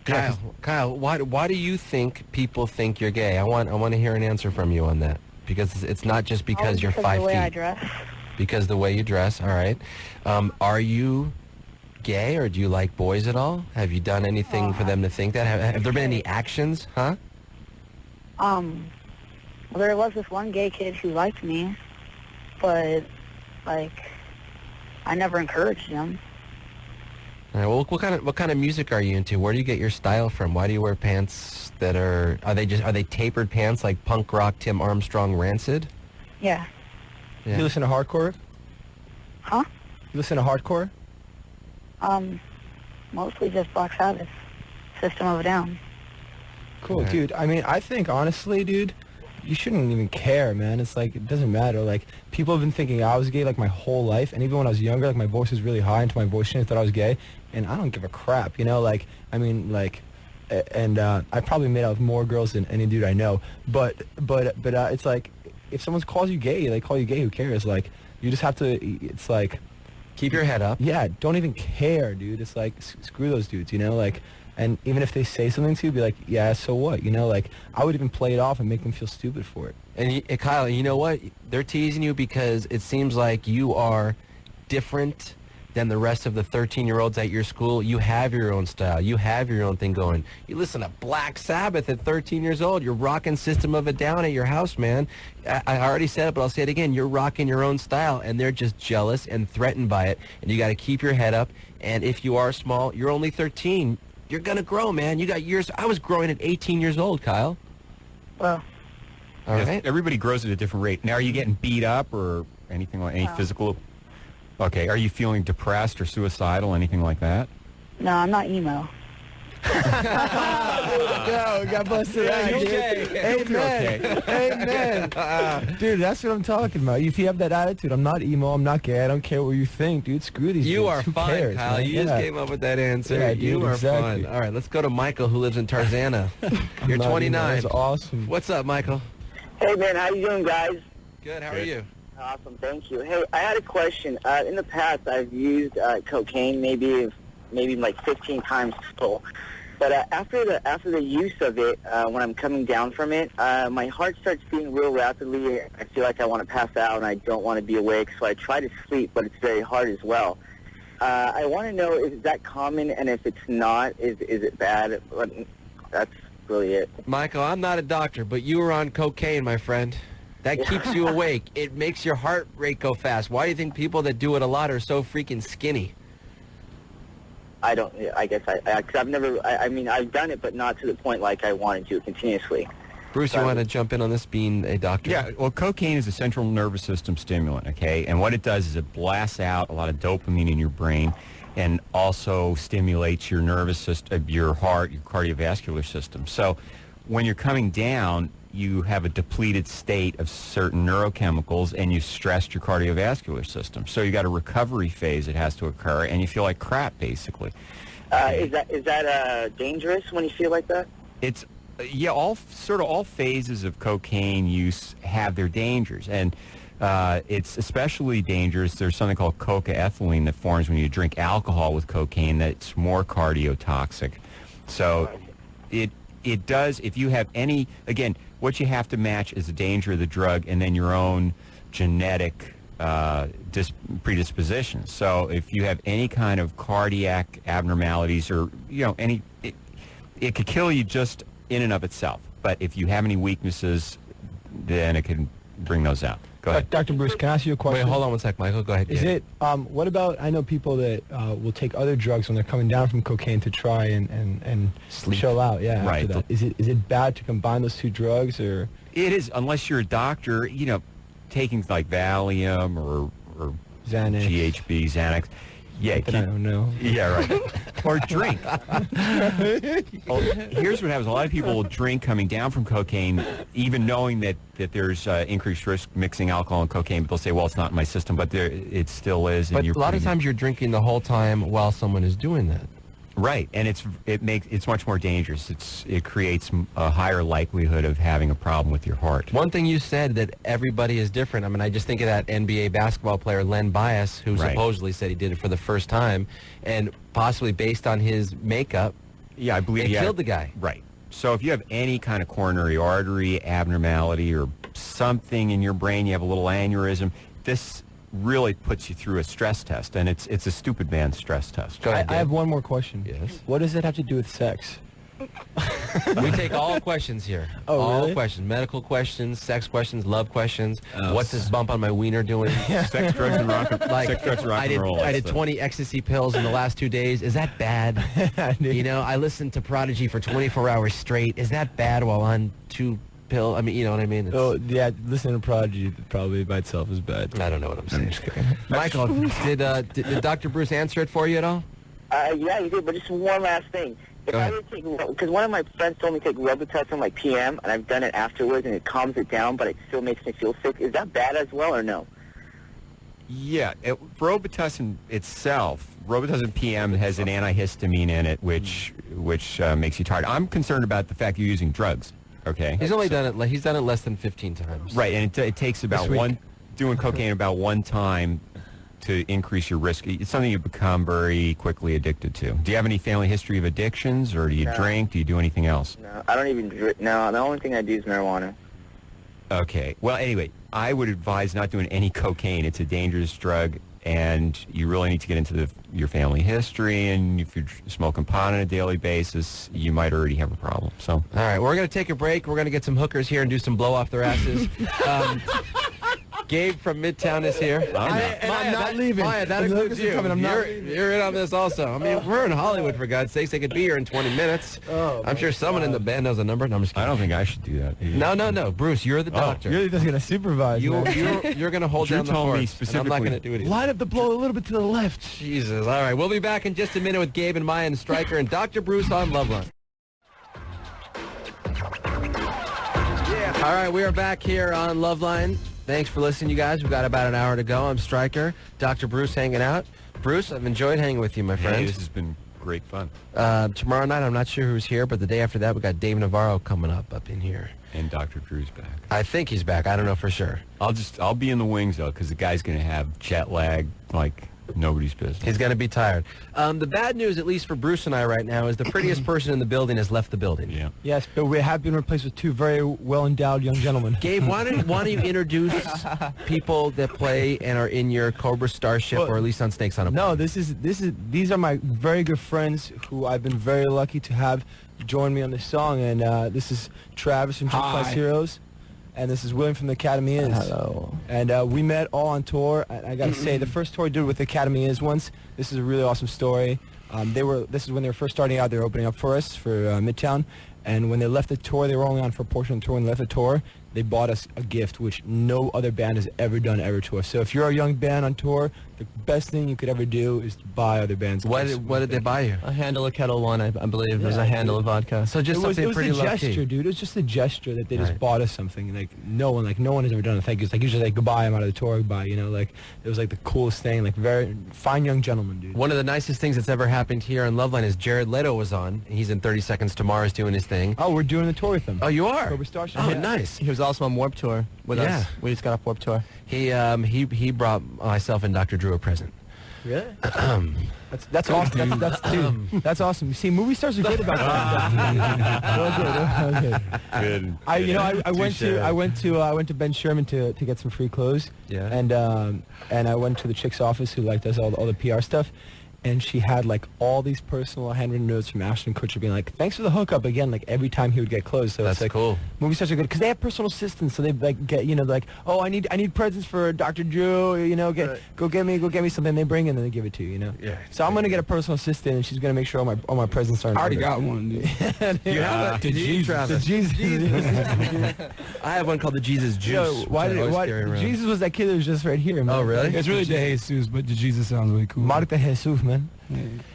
Kyle, why do you think people think you're gay? I want to hear an answer from you on that, because it's not just because you're 5 feet. Because the way I dress. Because the way you dress. All right. Are you gay, or do you like boys at all? Have you done anything for them to think that? Have there been any actions? Huh? Well, there was this one gay kid who liked me, but like I never encouraged him. All right, well, what kind of music are you into? Where do you get your style from? Why do you wear pants that are they tapered pants like punk rock Tim Armstrong Rancid? Yeah. Yeah. You listen to hardcore? Huh? You listen to hardcore? Mostly just Black Sabbath, System of a Down. Cool, Right. dude. I mean, I think honestly, dude, you shouldn't even care, man. It's like, it doesn't matter. Like, people have been thinking I was gay like my whole life, and even when I was younger, like my voice was really high, into my voice changed, thought I was gay, and I don't give a crap, you know. Like, I mean, like, and I probably made out with more girls than any dude I know, but it's like, if someone calls you gay, they call you gay. Who cares? Like, you just have to. It's like, Keep your head up. yeah, don't even care, dude. It's like, screw those dudes, you know. Like, and even if they say something to you, be like, yeah, so what, you know. Like, I would even play it off and make them feel stupid for it. And Kyle, you know what? They're teasing you because it seems like you are different than the rest of the 13-year-olds at your school. You have your own style. You have your own thing going. You listen to Black Sabbath at 13 years old. You're rocking System of a Down at your house, man. I already said it, but I'll say it again. You're rocking your own style, and they're just jealous and threatened by it. And you got to keep your head up. And if you are small, you're only 13. You're going to grow, man. You got years. I was growing at 18 years old, Kyle. Well, All Yes, right. everybody grows at a different rate. Now, are you getting beat up or anything like any physical? Okay. Are you feeling depressed or suicidal, anything like that? no, I'm not emo. Yo, got busted out, dude. Amen. Amen. Dude, that's what I'm talking about. If you have that attitude, I'm not emo, I'm not gay, I don't care what you think, dude. Screw these You dudes. are Who fine, cares, Kyle. man? You Yeah. just came up with that answer. Yeah, dude, you are exactly. fun. All right, let's go to Michael, who lives in Tarzana. You're I'm not emo. 29. That's awesome. What's up, Michael? Hey, man, how you doing, guys? Good. How are you? Awesome, thank you. Hey, I had a question. In the past, I've used cocaine maybe like 15 times total. But after the use of it, when I'm coming down from it, my heart starts beating real rapidly. I feel like I want to pass out, and I don't want to be awake, so I try to sleep, but it's very hard as well. I want to know, is that common, and if it's not, is it bad? But that's really it. Michael, I'm not a doctor, but you were on cocaine, my friend. That keeps you awake. It makes your heart rate go fast. Why do you think people that do it a lot are so freaking skinny? I guess cause I've never, I mean, I've done it, but not to the point like I wanted to continuously. Bruce, you want to jump in on this being a doctor? Yeah, well, cocaine is a central nervous system stimulant, okay? And what it does is it blasts out a lot of dopamine in your brain and also stimulates your nervous system, your heart, your cardiovascular system. So when you're coming down, you have a depleted state of certain neurochemicals and you stressed your cardiovascular system. So you got a recovery phase that has to occur and you feel like crap, basically. Is that dangerous when you feel like that? It's yeah, all phases of cocaine use have their dangers, and it's especially dangerous. There's something called coca-ethylene that forms when you drink alcohol with cocaine that's more cardiotoxic. So it does, if you have any, again, what you have to match is the danger of the drug and then your own genetic predisposition. So if you have any kind of cardiac abnormalities or, you know, it could kill you just in and of itself. But if you have any weaknesses, then it can bring those out. Go ahead. Dr. Bruce, can I ask you a question? Wait, hold on one sec, Michael. Go ahead. Is it, what about, I know people that will take other drugs when they're coming down from cocaine to try and Sleep. chill out, yeah, Right. after that. Is it bad to combine those two drugs, or? It is, unless you're a doctor, you know, taking like Valium or Xanax. GHB, Xanax. Yeah, Something I don't know. Yeah, right. Or drink. Well, here's what happens. A lot of people will drink coming down from cocaine, even knowing that there's increased risk mixing alcohol and cocaine, but they'll say, well, it's not in my system, but it still is. But and a lot of times you're drinking the whole time while someone is doing that. Right, and it's much more dangerous. It creates a higher likelihood of having a problem with your heart. One thing you said that everybody is different. I mean, I just think of that NBA basketball player Len Bias, who supposedly said he did it for the first time, and possibly based on his makeup, I believe it killed the guy. Right. So if you have any kind of coronary artery abnormality or something in your brain, you have a little aneurysm, this really puts you through a stress test, and it's a stupid man's stress test. I have one more question. Yes. What does it have to do with sex? We take all questions here. Oh, all really? questions. Medical questions, sex questions, love questions. What's this bump on my wiener doing? Sex, drugs, and rock and roll. I did 20 ecstasy pills in the last 2 days. Is that bad? You know, I listened to Prodigy for 24 hours straight. Is that bad while on 2 pills? I mean, you know what I mean? Yeah, listening to Prodigy probably by itself is bad. I don't know what I'm saying. Michael, did Dr. Bruce answer it for you at all? Yeah, he did, but just one last thing. If I were to take, because one of my friends told me to take Robitussin like PM, and I've done it afterwards, and it calms it down, but it still makes me feel sick. Is that bad as well, or no? Yeah, Robitussin itself, Robitussin PM has an antihistamine in it, which makes you tired. I'm concerned about the fact you're using drugs. Okay. He's only done it. He's done it less than 15 times. Right, and it takes about doing cocaine about 1 time to increase your risk. It's something you become very quickly addicted to. Do you have any family history of addictions, or do you drink? Do you do anything else? No, I don't even drink. No, the only thing I do is marijuana. Okay. Well, anyway, I would advise not doing any cocaine. It's a dangerous drug, and you really need to get into your family history, and if you're smoking pot on a daily basis, you might already have a problem. So, all right, we're going to take a break. We're going to get some hookers here and do some blow off their asses. Gabe from Midtown is here. I'm not leaving. Maya, that includes you. You're in on this also. I mean, we're in Hollywood, for God's sakes. They could be here in 20 minutes. I'm sure someone in the band knows a number. No, I'm just kidding. I don't think I should do that. No. Bruce, you're the doctor. You're just going to supervise. You're going to hold down the fort. I'm not going to do it either. Line up the blow a little bit to the left. Jesus. All right, we'll be back in just a minute with Gabe and Maya and Stryker and Dr. Bruce on Loveline. All right, we are back here on Loveline. Thanks for listening, you guys. We've got about an hour to go. I'm Stryker. Dr. Bruce hanging out. Bruce, I've enjoyed hanging with you, my friend. Hey, this has been great fun. Tomorrow night, I'm not sure who's here, but the day after that, we got Dave Navarro coming up in here. And Dr. Drew's back. I think he's back. I don't know for sure. I'll be in the wings, though, because the guy's going to have jet lag like nobody's business. He's going to be tired. The bad news, at least for Bruce and I right now, is the prettiest person in the building has left the building. Yeah. Yes, but we have been replaced with 2 very well-endowed young gentlemen. Gabe, why don't you introduce people that play and are in your Cobra Starship, or at least on Snakes on a Plane? No, these are my very good friends who I've been very lucky to have join me on this song, and this is Travis from Chick Class Heroes. And this is William from the Academy Is. Hello. And we met all on tour. I got to say, the first tour I did with the Academy Is once. This is a really awesome story. This is when they were first starting out. They were opening up for us for Midtown. And when they left the tour, they were only on for a portion of the tour. When they left the tour, they bought us a gift, which no other band has ever done to us. So if you're a young band on tour, the best thing you could ever do is to buy other bands. What did they buy you? A handle of Kettle One, I believe. It was a handle of vodka. So just something pretty low key. It was a gesture, dude. It was just a gesture that they just bought us something. Like no one has ever done a thank you. It's like usually like goodbye, I'm out of the tour, goodbye. You know, like it was like the coolest thing. Like very fine young gentleman, dude. One of the nicest things that's ever happened here on Loveline is Jared Leto was on. He's in 30 Seconds to Mars doing his thing. Oh, we're doing the tour with him. Oh, you are? Cobra Starship. Oh, nice. He was also on Warped Tour with us. We just got off Warped Tour. He brought myself and Dr. Drew a present. Really? That's awesome. That's awesome. You see, movie stars are good about that. Good. I went to Ben Sherman to get some free clothes. Yeah. And I went to the chick's office who does all the PR stuff. And she had like all these personal handwritten notes from Ashton Kutcher being like, "Thanks for the hookup again." Like every time he would get clothes. So that's it's like cool. Movie stars are good because they have personal assistants. So they like get like, "Oh, I need presents for Dr. Drew. Go get me something." They bring and then they give it to you. Yeah. So I'm gonna get a personal assistant, and she's gonna make sure all my presents are. I already got one. Dude. You have it? The Jesus. I have one called the Jesus Juice. Yo, Jesus was that kid that was just right here, man. Oh, really? It's really De Jesus, but the Jesus sounds really cool. Marta Jesus, man.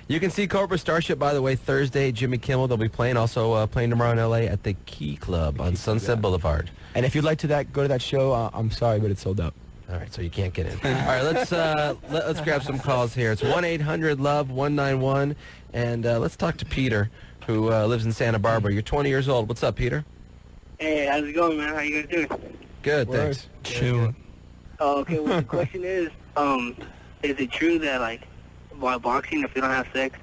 You can see Cobra Starship, by the way, Thursday. Jimmy Kimmel, they'll be playing. Also playing tomorrow in L.A. at the Key Club on Sunset Boulevard. And if you'd like to go to that show, I'm sorry, but it's sold out. All right, so you can't get in. All right, let's grab some calls here. It's 1-800-LOVE-191, and let's talk to Peter, who lives in Santa Barbara. You're 20 years old. What's up, Peter? Hey, how's it going, man? How you guys doing? Good, thanks. Chill. Oh, okay. Well, the question is it true that, like, while boxing, if you don't have sex,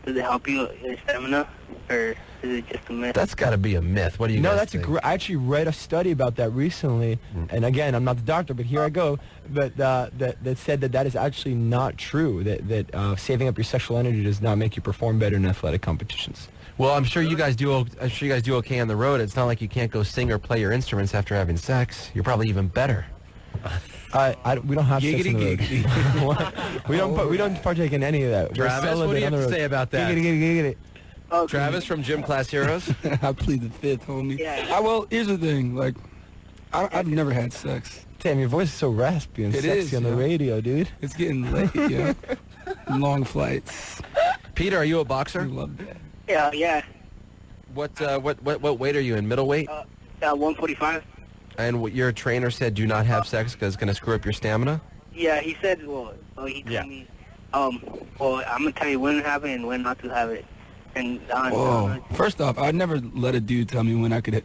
does it help you in stamina, or is it just a myth? That's got to be a myth. What do you guys think? I actually read a study about that recently, and again, I'm not the doctor, but here I go. But that said that is actually not true. That saving up your sexual energy does not make you perform better in athletic competitions. Well, I'm sure you guys do. I'm sure you guys do okay on the road. It's not like you can't go sing or play your instruments after having sex. You're probably even better. We don't have sex on the road. we don't partake in any of that. Travis, what do you have to say about that? Giggity. Okay. Travis from Gym Class Heroes. I plead the fifth, homie. Yeah. Well, here's the thing. Like, I've never had sex. Damn, your voice is so raspy and sexy on the radio, dude. It's getting late, yeah. Long flights. Peter, are you a boxer? I love that. Yeah. What weight are you in? Middleweight? 145. And what your trainer said, do not have sex because it's going to screw up your stamina? Yeah, he said, he told me, I'm going to tell you when to have it and when not to have it. And First off, I'd never let a dude tell me when I can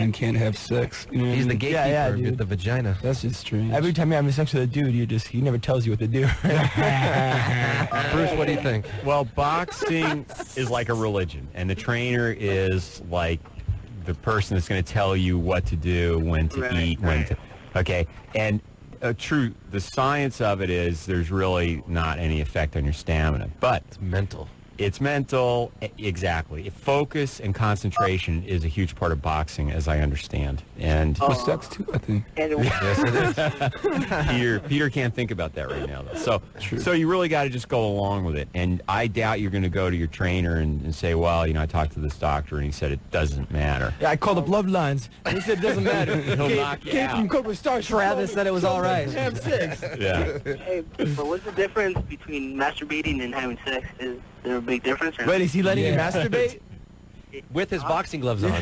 and can't have sex. You know He's the gatekeeper with the vagina. That's just strange. Every time you're having sex with a dude, he never tells you what to do. Bruce, what do you think? Well, boxing is like a religion, and the trainer is like the person that's going to tell you what to do, when to eat, when to... Okay, and the science of it is there's really not any effect on your stamina, but... It's mental. It's mental, exactly. Focus and concentration is a huge part of boxing, as I understand. And sex too, I think. Yes, it is. Peter can't think about that right now, though. So you really got to just go along with it. And I doubt you're going to go to your trainer and say, well, I talked to this doctor and he said it doesn't matter. Yeah, I called up Lovelines. He said it doesn't matter. He'll knock you out. From Cobra Starship. Travis said it was all right. Have sex. Yeah. Hey, but what's the difference between masturbating and having sex? Is there a big difference? Wait, is he letting you masturbate? With his boxing gloves on.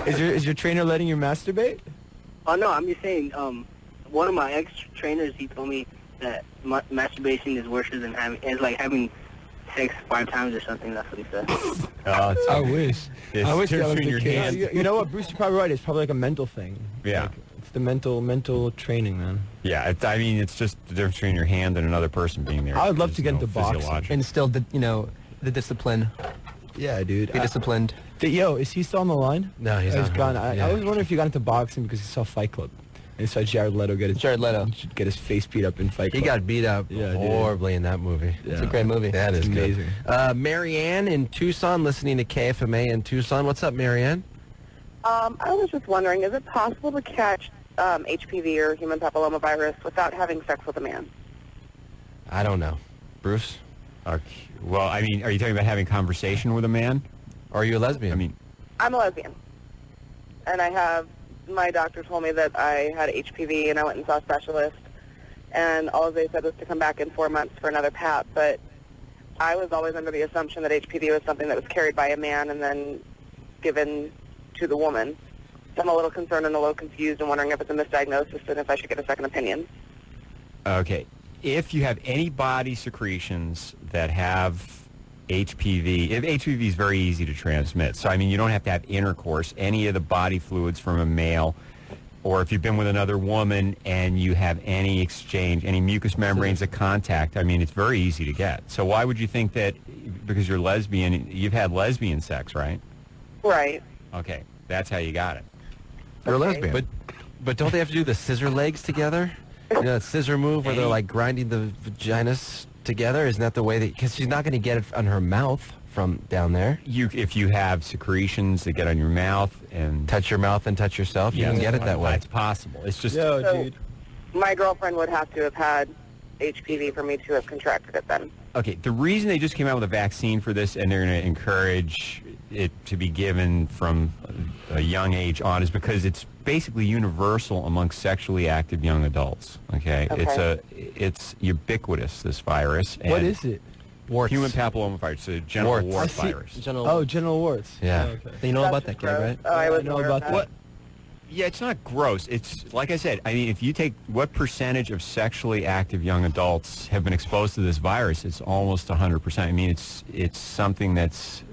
Is your trainer letting you masturbate? Oh, no, I'm just saying, one of my ex-trainers, he told me that masturbation is worse than having sex 5 times or something. That's what he said. I wish. I wish that was the case. You know what, Bruce, you're probably right. It's probably like a mental thing. Yeah. Like, it's the mental training, man. Yeah, it's just the difference between your hand and another person being there. I would love to get into boxing. And still, the discipline. Yeah, dude. Be disciplined. Is he still on the line? No, he's not. Gone. I always wonder if he got into boxing because he saw Fight Club. And he saw Jared Leto get his face beat up in Fight Club. He got beat up horribly in that movie. It's a great movie. That is amazing. Marianne in Tucson, listening to KFMA in Tucson. What's up, Marianne? I was just wondering, is it possible to catch HPV or human papillomavirus without having sex with a man? I don't know. Bruce? Okay. Well, are you talking about having conversation with a man? Or are you a lesbian? I'm a lesbian. And my doctor told me that I had HPV, and I went and saw a specialist. And all they said was to come back in 4 months for another PAP. But I was always under the assumption that HPV was something that was carried by a man and then given to the woman. So I'm a little concerned and a little confused and wondering if it's a misdiagnosis and if I should get a second opinion. Okay. If you have any body secretions that have HPV, HPV is very easy to transmit. So, you don't have to have intercourse. Any of the body fluids from a male, or if you've been with another woman and you have any exchange, any mucous membranes of contact, it's very easy to get. So why would you think that because you're lesbian, you've had lesbian sex, right? Right. Okay. That's how you got it. You're a lesbian. But don't they have to do the scissor legs together? That scissor move where they're like grinding the vaginas together? Isn't that the way because she's not going to get it on her mouth from down there. If you have secretions that get on your mouth and touch your mouth and touch yourself, you can get it that way. It's possible. It's just dude. My girlfriend would have to have had HPV for me to have contracted it then. Okay, the reason they just came out with a vaccine for this and they're going to encourage it to be given from a young age on is because it's basically universal among sexually active young adults. Okay? It's ubiquitous, this virus. What is it? Warts. Human papillomavirus. It's a genital wart virus. Genital warts. Yeah. Oh, okay. You know about that, Gabe, right? Oh, I would know about that. Yeah, it's not gross. It's like I said. I mean, if you take what percentage of sexually active young adults have been exposed to this virus, it's almost 100%. I mean, it's something that's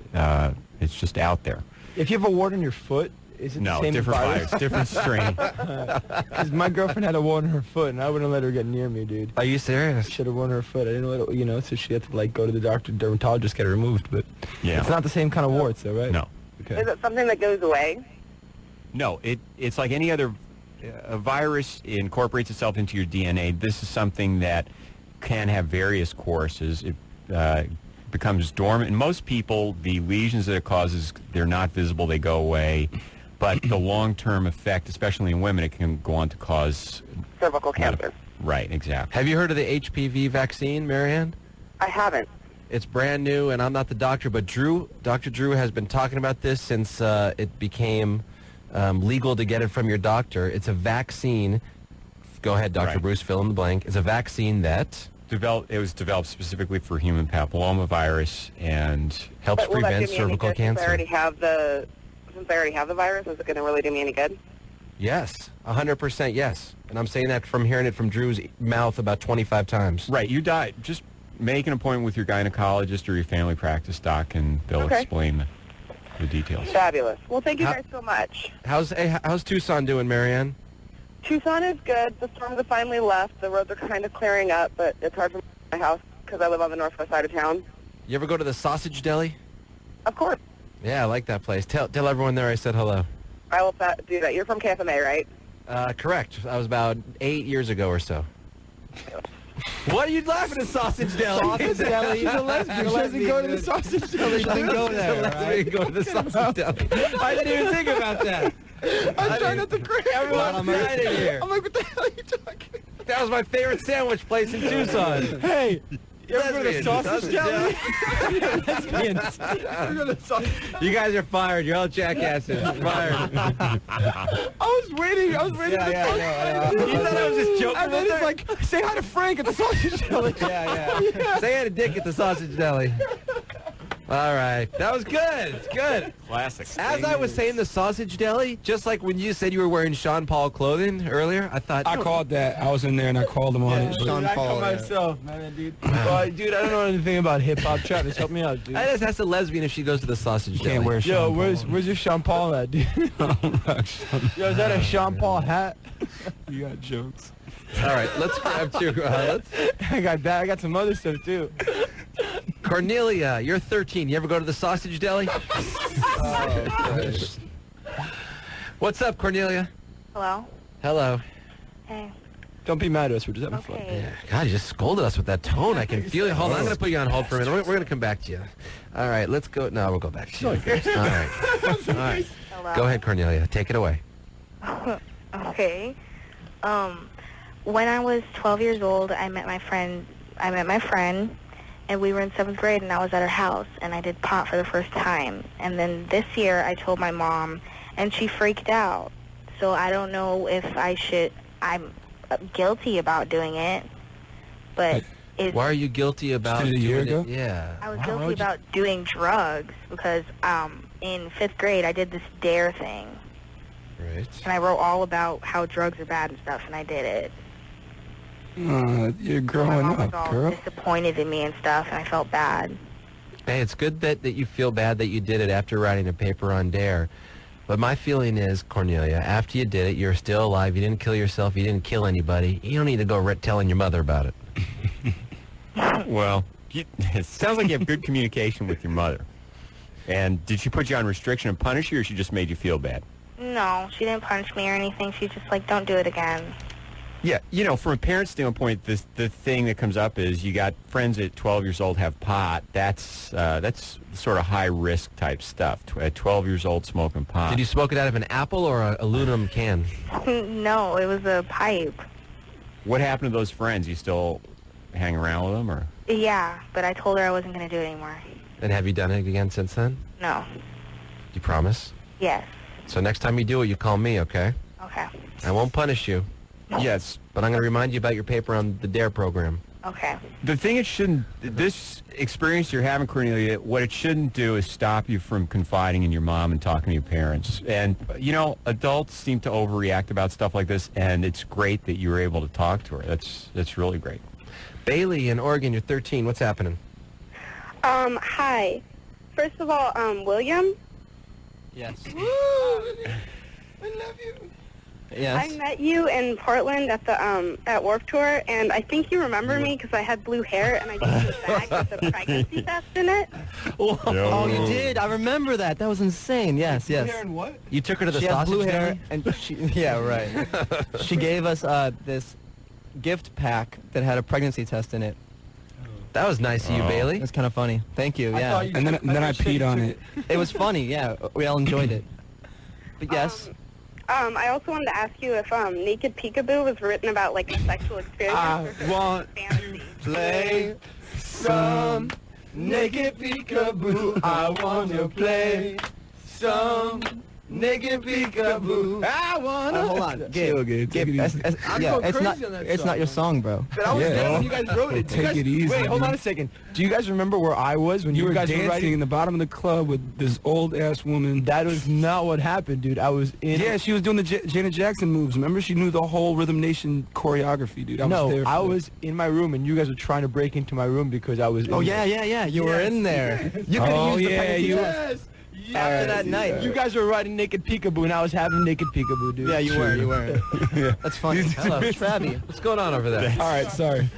it's just out there. If you have a wart on your foot, is it the same different virus? different strain. Because my girlfriend had a wart on her foot, and I wouldn't let her get near me, dude. Are you serious? She had a wart on her foot. I didn't let her, so she had to like go to the doctor, dermatologist, get it removed. But Yeah. it's not the same kind of warts, though, right? No. Okay. Is it something that goes away? No, it's like any other a virus incorporates itself into your DNA. This is something that can have various courses. It becomes dormant. In most people, the lesions that it causes, they're not visible. They go away. But the long-term effect, especially in women, it can go on to cause Cervical cancer. Right, exactly. Have you heard of the HPV vaccine, Marianne? I haven't. It's brand new, and I'm not the doctor, but Dr. Drew has been talking about this since it became legal to get it from your doctor. It's a vaccine. Go ahead, Dr. Right. Bruce, fill in the blank. It's a vaccine that It was developed specifically for human papillomavirus and helps But will that prevent do me any cervical good since cancer. I already have the virus? Is it going to really do me any good? Yes, 100% yes. And I'm saying that from hearing it from Drew's mouth about 25 times. Right, you die. Just make an appointment with your gynecologist or your family practice doc, and they'll explain the details. Fabulous. Well, thank you guys so much. How's Tucson doing, Marianne? Tucson is good. The storms have finally left. The roads are kind of clearing up, but it's hard for my house because I live on the northwest side of town. You ever go to the Sausage Deli? Of course. Yeah, I like that place. Tell everyone there I said hello. I will do that. You're from KFMA, right? Correct. That was about 8 years ago or so. What are you laughing at, Sausage Deli? Sausage Deli. She's a lesbian. She doesn't go to the Sausage Deli. She doesn't go there, right? Go to the Sausage Deli. I didn't even think about that. I'm trying not to cry. Everyone, I'm right in here. I'm like, what the hell are you talking? That was my favorite sandwich place in Tucson. Hey, you ever go to the Lesbians, Sausage Deli? Lesbians. Ever go to the Sausage Deli? You guys are fired. You're all jackasses. Fired. I was waiting. I know. You thought I was just joking And then with it's her? like, say hi to Frank at the Sausage Deli. Yeah. Say hi to Dick at the Sausage Deli. All right. That was good. It's good. Classic. As I was saying the Sausage Deli, just like when you said you were wearing Sean Paul clothing earlier, I thought... I called that. I was in there and I called him on it. Sean Paul. Myself, man, dude. Well, dude, I don't know anything about hip-hop. Travis, help me out, dude. I just asked a lesbian if she goes to the Sausage Deli. Can't wear Sean Yo, Paul. where's your Sean Paul at, dude? Yo, is that a Sean Paul hat? You got jokes. All right, let's grab two. I got that. I got some other stuff, too. Cornelia, you're 13. You ever go to the Sausage Deli? What's up, Cornelia? Hello? Hello. Hey. Don't be mad at us. We're just having fun. Okay. God, you just scolded us with that tone. I can feel you. Hold on, I'm going to put you on hold for a minute. We're going to come back to you. All right, let's go. No, we'll go back to you. All right. All right. Hello? Go ahead, Cornelia. Take it away. Okay. When I was 12 years old, I met my friend, and we were in 7th grade, and I was at her house, and I did pot for the first time. And then this year, I told my mom, and she freaked out. So I don't know if I'm guilty about doing it, but Why are you guilty about Just a year doing ago? it? Yeah. I was guilty about doing drugs because in 5th grade, I did this DARE thing. Right. And I wrote all about how drugs are bad and stuff, and I did it. You're My growing mom was up, all girl. disappointed in me and stuff, and I felt bad. Hey, it's good that you feel bad that you did it after writing a paper on DARE. But my feeling is, Cornelia, after you did it, you're still alive. You didn't kill yourself. You didn't kill anybody. You don't need to go telling your mother about it. Well, it sounds like you have good communication with your mother. And did she put you on restriction and punish you, or she just made you feel bad? No, she didn't punch me or anything. She's just like, don't do it again. Yeah, from a parent standpoint, the thing that comes up is you got friends at 12 years old have pot. That's sort of high risk type stuff. At 12 years old, smoking pot. Did you smoke it out of an apple or an aluminum can? No, it was a pipe. What happened to those friends? You still hang around with them, or? Yeah, but I told her I wasn't going to do it anymore. And have you done it again since then? No. You promise? Yes. So next time you do it, you call me, okay? Okay. I won't punish you. Yes. But I'm going to remind you about your paper on the DARE program. Okay. The thing it shouldn't, this experience you're having, Cornelia, what it shouldn't do is stop you from confiding in your mom and talking to your parents. And, you know, adults seem to overreact about stuff like this, and it's great that you were able to talk to her. That's really great. Bailey in Oregon, you're 13. What's happening? Hi. First of all, William, Yes. I love you. Yes. I met you in Portland at the at Warped Tour, and I think you remember me because I had blue hair and I gave you a bag with a pregnancy test in it. Oh, you did. I remember that. That was insane. Yes, yes. Hair and what? You took her to the She had sausage blue hair, deli? and she, yeah, right. She gave us this gift pack that had a pregnancy test in it. That was nice of you, Bailey. It's kind of funny. Thank you. Yeah. And then I peed on it. It was funny. Yeah, we all enjoyed it. But yes. I also wanted to ask you if Naked Peekaboo was written about like a sexual experience or if it was fantasy. Play some naked peekaboo. I wanna play some naked peekaboo. I wanna. Hold on, Gabe. Chill, Gabe. Take it easy. Yeah, it's not your song, bro. But I was there when you guys wrote it. Take it easy. Wait, hold dude. on a second. Do you guys remember where I was when You were guys were dancing writing? in the bottom of the club with this old-ass woman. That was not what happened, dude. I was in. Yeah, she was doing the Janet Jackson moves. Remember? She knew the whole Rhythm Nation choreography, dude. I was in my room, and you guys were trying to break into my room because I was. Oh, yeah. You were in there. You could have used the pregnancy test. After that night. You guys were writing Naked Peekaboo, and I was having Naked Peekaboo, dude. Yeah, you were. Yeah. That's funny. Hello, Travie. What's going on over there? All right, sorry.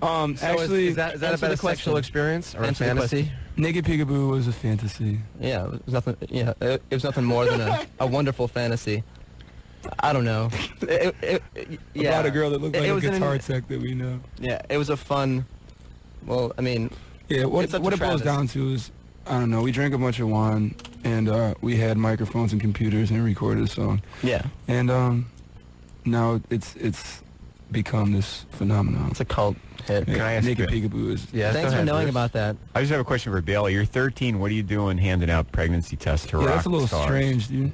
So Actually, is that answer about the a sexual question. experience or a Answer the fantasy? Naked Peekaboo was a fantasy. Yeah, it was nothing. Yeah, it was nothing more than a wonderful fantasy. I don't know. Yeah, About a girl that looked like a was guitar tech that we know. Yeah, it was a fun. Well, I mean. Yeah, what it's up to it boils Travis. down to is, I don't know, we drank a bunch of wine, and we had microphones and computers and recorded a song. Yeah. And now it's become this phenomenon. It's a cult hit. Can I ask Naked you- Peekaboo is... Yeah. Thanks for knowing about that. I just have a question for Bailey. You're 13. What are you doing handing out pregnancy tests to Yeah, rock that's a little stars? strange, dude.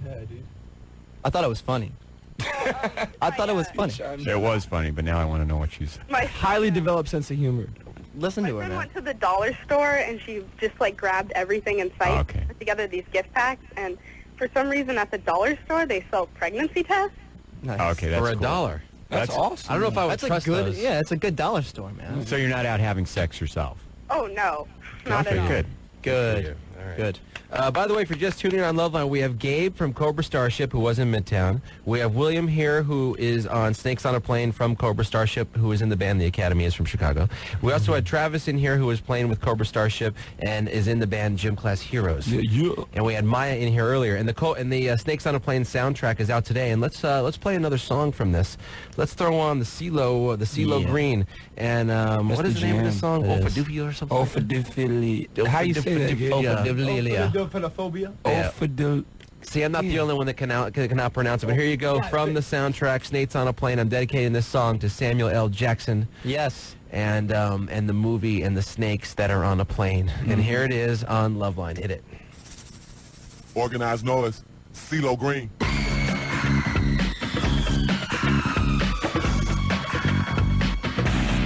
I thought it was funny. I thought it was funny. It was funny, but now I want to know what she's... My Highly developed sense of humor. Listen My to her, friend man. went to the dollar store and she just like grabbed everything in sight, Okay. put together these gift packs, and for some reason at the dollar store they sell pregnancy tests. Nice. Okay, that's For cool. $1. That's awesome. I don't know if I would That's a trust good. those. Yeah, it's a good dollar store, man. So you're not out having sex yourself? Oh no, not Okay, at all. good. Good. All right. Good. By the way, if you're just tuning in on Loveline, we have Gabe from Cobra Starship, who was in Midtown. We have William here, who is on Snakes on a Plane from Cobra Starship, who is in the band The Academy, is from Chicago. We also had Travis in here, who was playing with Cobra Starship and is in the band Gym Class Heroes. Yeah. And we had Maja in here earlier. And the Snakes on a Plane soundtrack is out today. And let's play another song from this. Let's throw on the CeeLo Green. And what is the name of this song? It is. Ophidufia or something? Ophidiphilia. How you say that, Gabe? Ophidiphilia. Yeah. Ophidil... See, I'm not the only one that cannot pronounce it, but here you go from the soundtrack, Snakes on a Plane. I'm dedicating this song to Samuel L. Jackson. Yes. And the movie and the snakes that are on a plane. And here it is on Loveline. Hit it. Organized noise, CeeLo Green.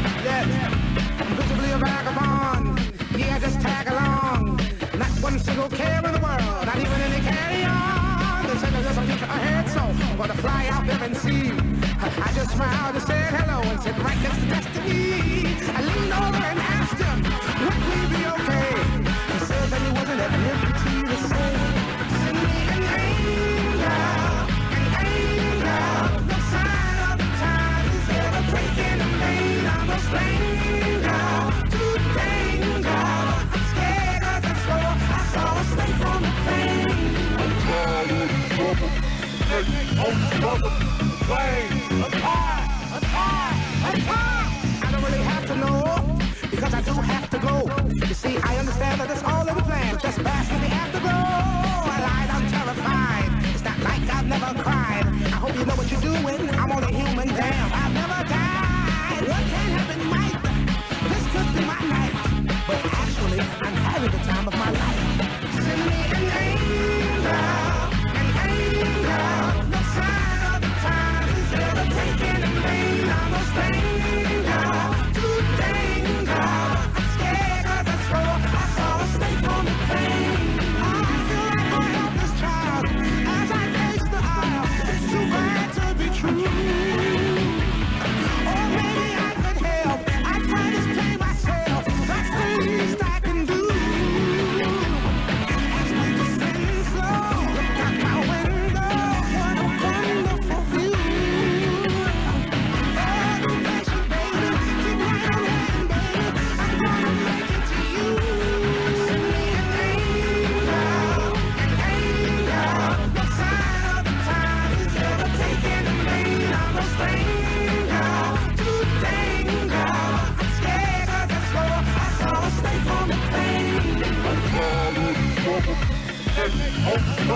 I'm visibly a vagabond. Yeah, just tag along. Not one single care in the world, not even any carry-on. They said there's a future ahead, so I'm gonna fly out there and see. I just smiled and said hello and said right next to destiny. I leaned over and asked him, would we be okay? He said that he wasn't at liberty to say, send me an angel, no sign of the time is ever taking a maid on the stranger to danger. I'm scared as I swore I saw a snake on the plane. I don't really have to know, because I do have to go. You see, I understand that it's all in the plan. Just bask in the afterglow. I lied, I'm terrified. It's not like I've never cried. I hope you know what you're doing. I'm only human, damn. I've never died. What can happen might. This could be my night. But actually, I'm having the time of my life. Send me an angel, no sign of the time is ever taking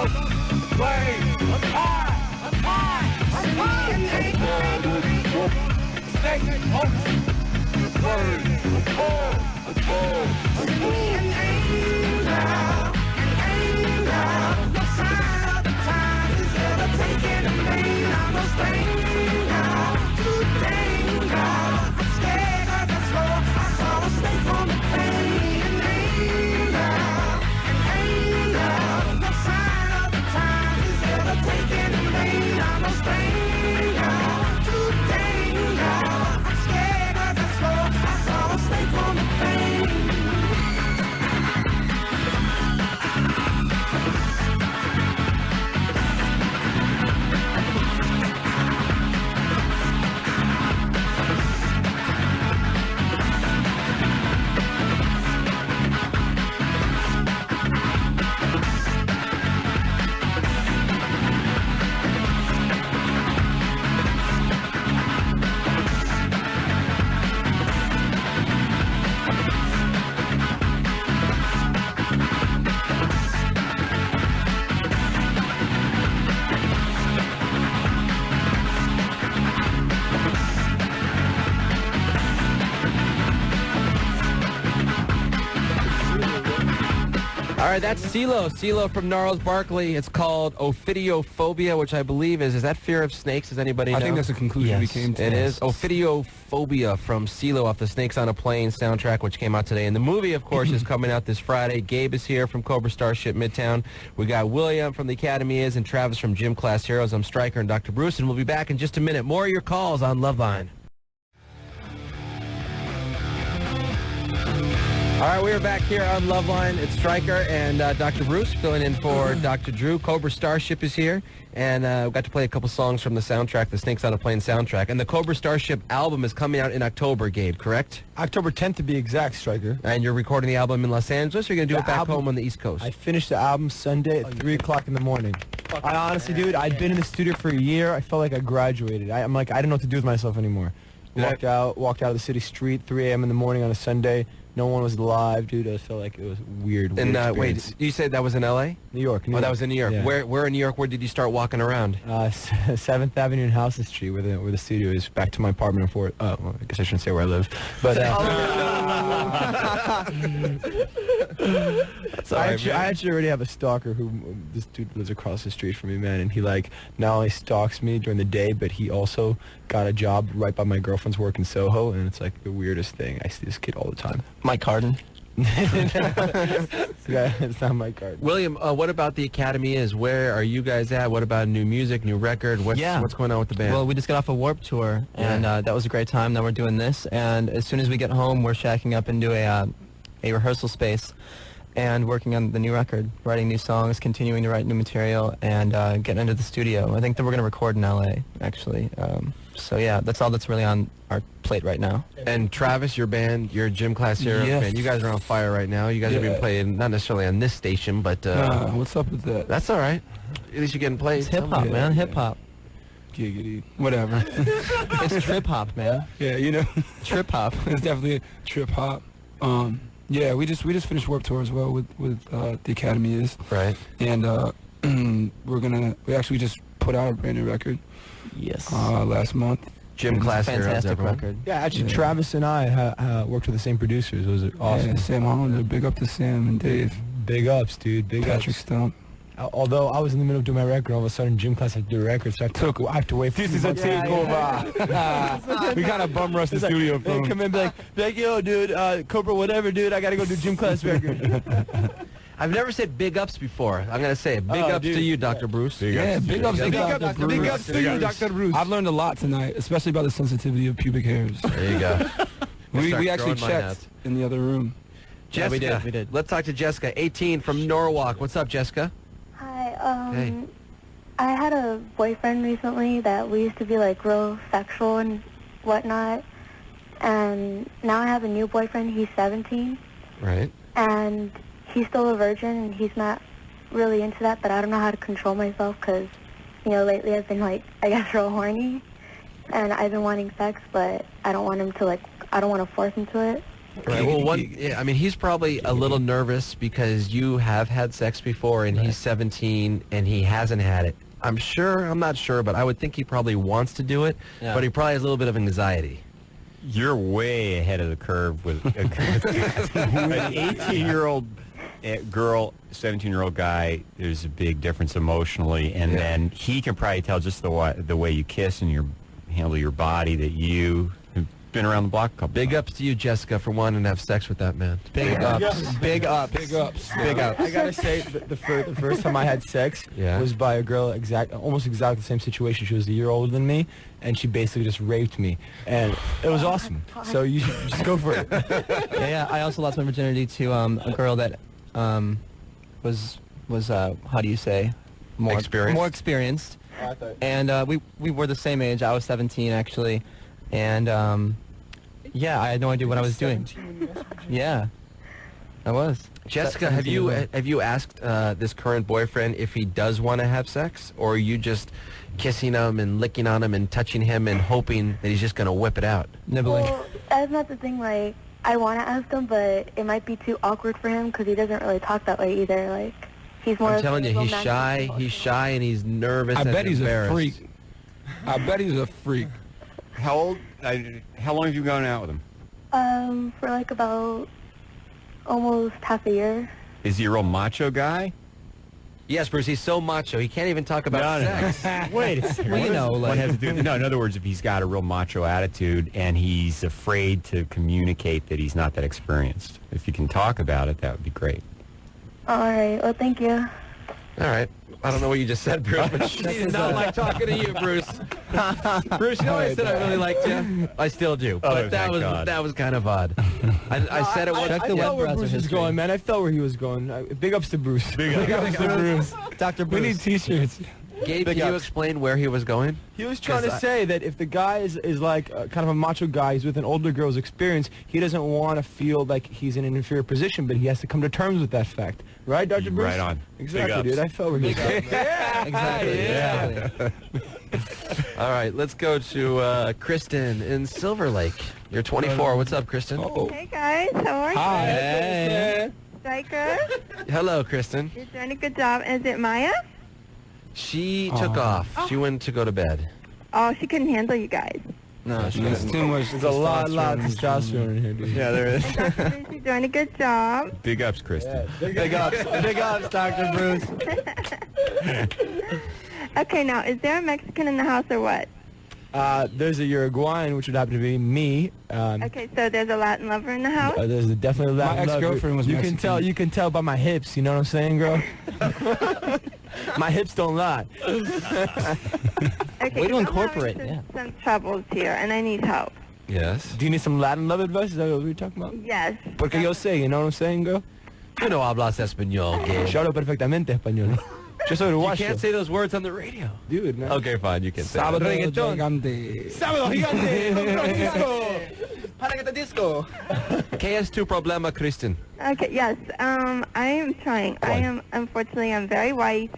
Wait, I'm high, I'm high, I'm high. Snake, word, no sign of the time is ever taking a main. I'm no stranger to danger. I'm scared of the floor. I saw a snake on the plane. No sign of the time is ever taking a main. I'm no stranger to danger. I'm scared of the floor. I saw a snake on the plane. All right, that's CeeLo. CeeLo from Gnarls Barkley. It's called Ophidiophobia, which I believe is that fear of snakes? Does anybody know? I think that's the conclusion we came to. It is Ophidiophobia from CeeLo off the Snakes on a Plane soundtrack, which came out today. And the movie, of course, is coming out this Friday. Gabe is here from Cobra Starship Midtown. We got William from the Academy and Travis from Gym Class Heroes. I'm Stryker and Dr. Bruce, and we'll be back in just a minute. More of your calls on Loveline. All right, we are back here on Loveline. It's Stryker and Dr. Bruce filling in for Dr. Drew. Cobra Starship is here, and we got to play a couple songs from the soundtrack, the Snakes on a Plane soundtrack. And the Cobra Starship album is coming out in October, Gabe, correct? October 10th to be exact, Stryker. And you're recording the album in Los Angeles, or you're going to do it back home on the East Coast? I finished the album Sunday at 3 o'clock in the morning. I honestly, dude, I'd been in the studio for a year. I felt like I graduated. I'm like, I didn't know what to do with myself anymore. Walked out of the city street, 3 a.m. in the morning on a Sunday. No one was alive, dude. I felt like it was weird. And wait, you said that was in L.A.? New York. Oh, that was in New York. Yeah. Where in New York? Where did you start walking around? 7th Avenue and Houston Street, where the studio is. Back to my apartment in well, I guess I shouldn't say where I live, but. I actually already have a stalker who this dude lives across the street from me, man, and he like not only stalks me during the day, but he also got a job right by my girlfriend's work in Soho, and it's like the weirdest thing. I see this kid all the time. Mike Harden. It's not Mike Harden. William, what about the Academy is? Where are you guys at? What about new music, new record? What's going on with the band? Well, we just got off a Warped Tour, and that was a great time. Now we're doing this, and as soon as we get home, we're shacking up into a rehearsal space and working on the new record, writing new songs, continuing to write new material, and getting into the studio. I think that we're going to record in L.A., actually. So, yeah, that's all that's really on our plate right now. And Travis, your band, your Gym Class Heroes band, you guys are on fire right now. You guys have been playing, not necessarily on this station, but... what's up with that? That's all right. At least you're getting played. It's hip-hop, man, hip-hop. Giggity. Whatever. It's trip-hop, man. Yeah, you know. Trip-hop. It's definitely trip-hop. Yeah, we just finished Warped Tour as well with the Academy is. Right. And we actually just put out a brand new record. Yes. Last month. Gym Class Heroes, fantastic record. Yeah, actually, Travis and I worked with the same producers. It was awesome. Yeah, Sam Hollander. Big up to Sam and Dave. Big ups, dude. Big Patrick ups. Stump. Although I was in the middle of doing my record, all of a sudden Gym Class had to do a record, so I have to wait for This is a takeover. We got to bum rush the studio They from. come in and be like, yo, dude, Cobra, whatever, dude, I got to go do Gym Class record. I've never said big ups before. I'm going to say it. Big ups to you, Dr. Bruce. Big ups to you, Dr. Bruce. I've learned a lot tonight, especially about the sensitivity of pubic hairs. There you go. we actually checked in the other room. Jessica, yeah, we did. Let's talk to Jessica, 18 from Norwalk. What's up, Jessica? Hi, Hey. I had a boyfriend recently that we used to be like real sexual and whatnot, and now I have a new boyfriend. He's 17, Right. and he's still a virgin, and he's not really into that, but I don't know how to control myself because, you know, lately I've been like, I guess, real horny, and I've been wanting sex, but I don't want him to like, I don't want to force him to it. Right. Well, I mean, he's probably a little nervous because you have had sex before, and he's 17, and he hasn't had it. I'm not sure, but I would think he probably wants to do it, but he probably has a little bit of anxiety. You're way ahead of the curve with an 18-year-old girl, 17-year-old guy. There's a big difference emotionally, and then he can probably tell just the way you kiss and handle your body that you have been around the block a couple Big times. ups to you, Jessica, for wanting to have sex with that man. Big ups. Big ups. Big ups. Big ups. I gotta say, the first time I had sex was by a girl almost exactly the same situation. She was a year older than me, and she basically just raped me, and it was awesome. So you should just go for it. Yeah, I also lost my virginity to a girl that was how do you say, more experienced. And we were the same age. I was 17 actually, and yeah, I had no idea what I was doing. Yeah, I was. Jessica, have you asked this current boyfriend if he does want to have sex, or are you just kissing him and licking on him and touching him and hoping that he's just going to whip it out? Nibbling. Well, that's not the thing. Like, I want to ask him, but it might be too awkward for him because he doesn't really talk that way either. Like, he's more. I'm telling you, he's shy. He's shy and he's nervous. I bet he's embarrassed. a freak. I bet he's a freak. How old? How long have you gone out with him? For like about almost half a year. Is he a real macho guy? Yes, Bruce. He's so macho. He can't even talk about sex. Wait a second. Well, you know, What like, has to do? No, in other words, if he's got a real macho attitude and he's afraid to communicate that he's not that experienced, if you can talk about it, that would be great. All right. Well, thank you. All right. I don't know what you just said, Bruce, but she did not like talking to you, Bruce. Bruce, you know I said I really liked you? I still do, but that was kind of odd. I said it was. I felt where Bruce was going, man. I felt where he was going. Big ups to Bruce. Big ups to Bruce. Dr. Bruce. We need T-shirts. Gabe, can you explain where he was going? He was trying to say that if the guy is like kind of a macho guy, he's with an older girl's experience, he doesn't want to feel like he's in an inferior position, but he has to come to terms with that fact. Right, Dr. Bruce? Right on. Exactly, dude. I felt where he was going. Exactly. Yeah. All right, let's go to Kristen in Silver Lake. You're 24. What's up, Kristen? Hey guys, how are you? Hi. Hey. Doing good? Hello, Kristen. You're doing a good job. Is it Maja? She took off. She went to go to bed. Oh, she couldn't handle you guys. No, she There's doesn't. too much. There's a lot of testosterone in here, dude. Yeah, there is. You're doing a good job. Big ups, Kristen. Big ups. Big ups, Dr. Bruce. Okay, now, is there a Mexican in the house or what? There's a Uruguayan, which would happen to be me. Okay, so there's a Latin lover in the house? There's definitely a Latin My ex-girlfriend was You Mexican. can tell by my hips. You know what I'm saying, girl? My hips don't lie. Okay, Way to so I'm incorporate, having yeah. some troubles here, and I need help. Yes. Do you need some Latin love advice? Is that what we're talking about? Yes. Porque yo sé, you know what I'm saying, girl? You know hablas español, Gabe. Yo hablo perfectamente español. Yo soy You uruguayo. can't say those words on the radio. Dude, man. Okay, fine. You can say Sábado that. gigante. Sábado gigante. Disco. Disco. ¿Qué es tu problema, Kristen? Okay, yes, I am trying. Unfortunately, I'm very white,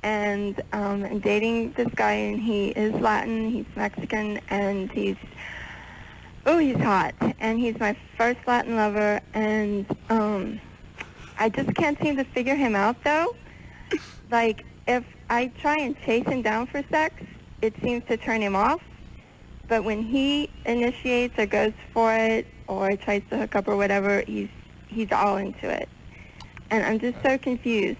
and I'm dating this guy, and he is Latin, he's Mexican, and he's hot, and he's my first Latin lover, and I just can't seem to figure him out, though. Like, if I try and chase him down for sex, it seems to turn him off, but when he initiates or goes for it, or tries to hook up or whatever, he's all into it. And I'm just so confused.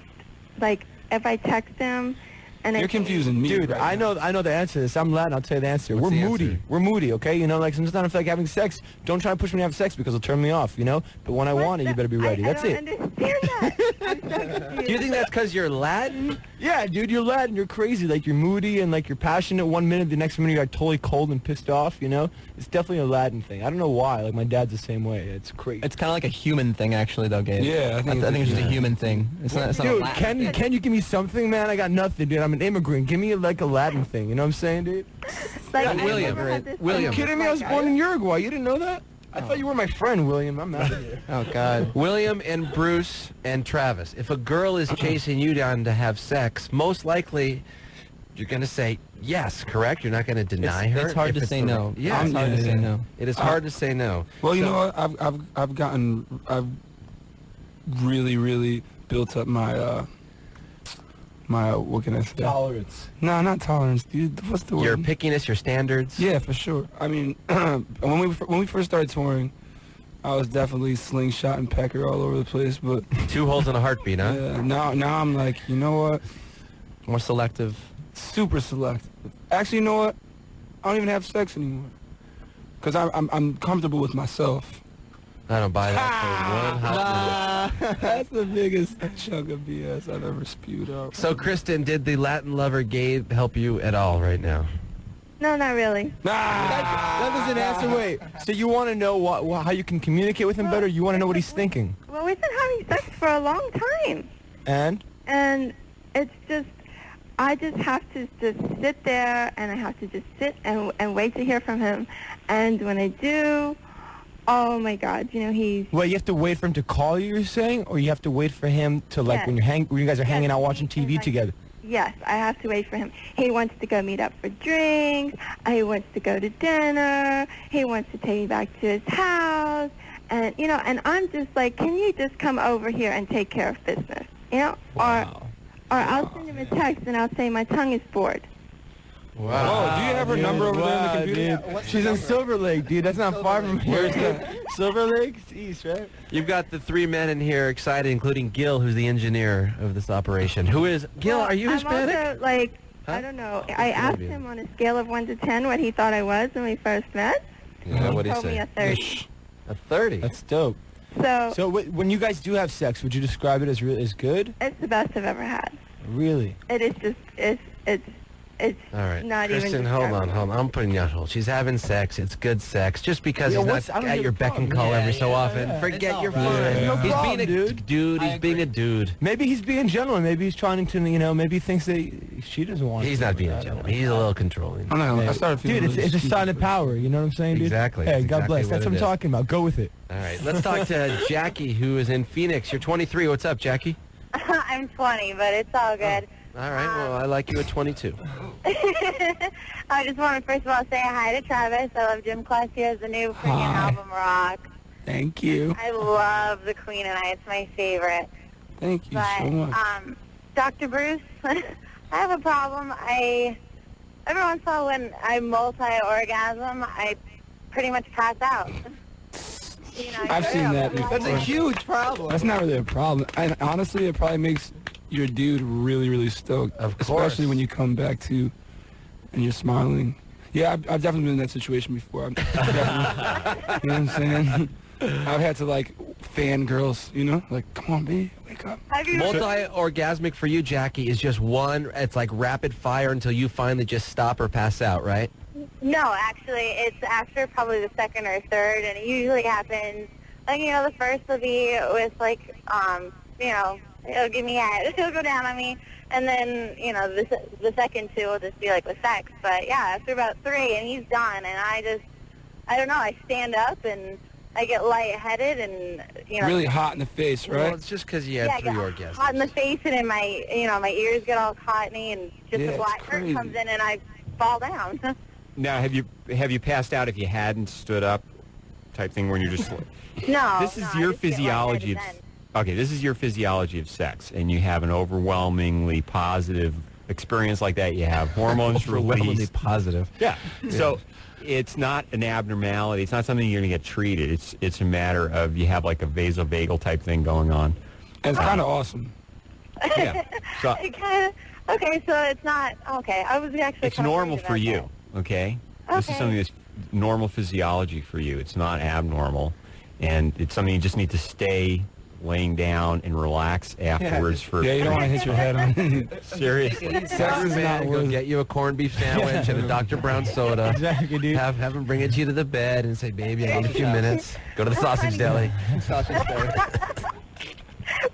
Like, if I text him and You're confusing me. Dude, right I now. know the answer to this. I'm Latin. I'll tell you the answer. What's We're the moody. answer? We're moody, okay? You know, like sometimes I feel like having sex. Don't try to push me to have sex because it'll turn me off, you know? But when I want it, you better be ready. That's I it. don't understand that. I'm so confused. Do you think that's because you're Latin? Yeah, dude, you're Latin. You're crazy. Like, you're moody and, like, you're passionate one minute. The next minute, you're, like, totally cold and pissed off, you know? It's definitely a Latin thing. I don't know why. Like, my dad's the same way. It's crazy. It's kind of like a human thing, actually, though, Gabe. Yeah, I think it's just a human thing. It's not a Dude, Latin thing. can you give me something, man? I got nothing, dude. I'm an immigrant. Give me, like, a Latin thing. You know what I'm saying, dude? Like, Yeah, I've William, never had this Are you William. kidding me? I was born in Uruguay. You didn't know that? I thought you were my friend, William. I'm out of here. Oh, God. William and Bruce and Travis. If a girl is chasing you down to have sex, most likely you're going to say yes, correct? You're not going to deny her? It's hard if to say the- no. Yeah, It's hard to say no. It is hard to say no. Well, you So- know what? I've really, really built up my what can I say? Tolerance. No, not tolerance, dude. What's the word? Your pickiness, your standards? Yeah, for sure. I mean, when we first started touring, I was definitely slingshot and pecker all over the place, but 2 holes in a heartbeat, huh? yeah, now I'm like, you know what? More selective. Super selective. Actually, you know what? I don't even have sex anymore, cause I'm comfortable with myself. I don't buy that for one hot minute. That's the biggest chunk of BS I've ever spewed out. So, Kristen, did the Latin lover Gabe help you at all right now? No, not really. That doesn't answer. Wait. So you want to know how you can communicate with him better? You want to know what he's thinking? Well, we've been having sex for a long time. And? And it's just, I just have to just sit there, and I have to just sit and wait to hear from him. And when I do, oh my God, you know, he's... Well, you have to wait for him to call you, you're saying? Or you have to wait for him to, like, Yes. when you guys are hanging out watching TV together? Yes, I have to wait for him. He wants to go meet up for drinks. He wants to go to dinner. He wants to take me back to his house. And, you know, and I'm just like, can you just come over here and take care of business? You know? Or I'll send him a text and I'll say my tongue is bored. Wow. Oh, do you have her number over there in the computer? Dude. She's in Silver Lake, dude. That's not far from here. Where's that? Silver Lake? It's east, right? You've got the 3 men in here excited, including Gil, who's the engineer of this operation. Who is... Gil, are you Hispanic? I'm also, like, I don't know. I asked him on a scale of 1 to 10 what he thought I was when we first met. Yeah, what'd he told me say? a 30. A 30? That's dope. So when you guys do have sex, would you describe it as good? it's the best I've ever had. Really? It is just, it's All right. not Kristen, even hold on. describable. I'm putting you on hold. She's having sex. It's good sex. Just because Yeah, he's not at your beck and call every so often. Forget you're fine. No He's problem, being a dude. He's being a dude. Maybe he's being gentleman. Maybe he's trying to, maybe he thinks that she doesn't want He's to. not being a gentleman. He's a little controlling. I'm not gonna, I started feeling Dude, it's a sign of power. You know what I'm saying, dude? Exactly. Hey, That's God exactly bless. what That's what it I'm is. talking about. Go with it. All right. Let's talk to Jackie, who is in Phoenix. You're 23. What's up, Jackie? I'm 20, but it's all good. All right. Well, I like you at 22. I just want to first of all say hi to Travis. I love Gym Class Here's the new freaking album rock. Thank you. I love the Queen and I. It's my favorite. Thank you But so much. Dr. Bruce, I have a problem. Every once in a while when I multi-orgasm, I pretty much pass out. You know, I've seen that before. That's a huge problem. That's not really a problem. And honestly, it probably makes your dude really, really stoked. Of course. Especially when you come back to and you're smiling. Yeah, I've definitely been in that situation before. I've definitely, you know what I'm saying? I've had to, like, fan girls, like, come on, babe, wake up. Multi-orgasmic for you, Jackie, is just one. It's like rapid fire until you finally just stop or pass out, right? No, actually, it's after probably the second or third, and it usually happens, like, the first will be with, like, it'll give me head, it'll go down on me, and then, the second two will just be, like, with sex, but, yeah, after about 3, and he's done, and I don't know, I stand up, and I get lightheaded, and, Really hot in the face, right? Well, it's just because you had I 3 get orgasms. hot in the face, and in my, my ears get all cottony, and just Yeah, a it's black curtain crazy. comes in, and I fall down. Now, have you passed out if you hadn't stood up, type thing, when you're just? No. This is no, I your just get physiology of. lightheaded Okay, this is your physiology of sex, and you have an overwhelmingly positive experience like that. You have hormones Overwhelmingly released. positive. Yeah. So it's not an abnormality. It's not something you're going to get treated. It's a matter of you have like a vasovagal type thing going on. And it's kind of awesome. Yeah. So It kinda, okay, so it's not, okay, I was actually it's kinda normal worried for about you, okay? This is Okay. something that's normal physiology for you. It's not abnormal, and it's something you just need to stay laying down and relax afterwards for... Yeah, you don't want to hit your head on. Seriously. Sex is not Go worth get you a corned beef sandwich and a Dr. Brown soda. Exactly, dude. Have him bring it to you to the bed and say, baby, I need a few minutes. Go to the sausage deli. Sausage deli.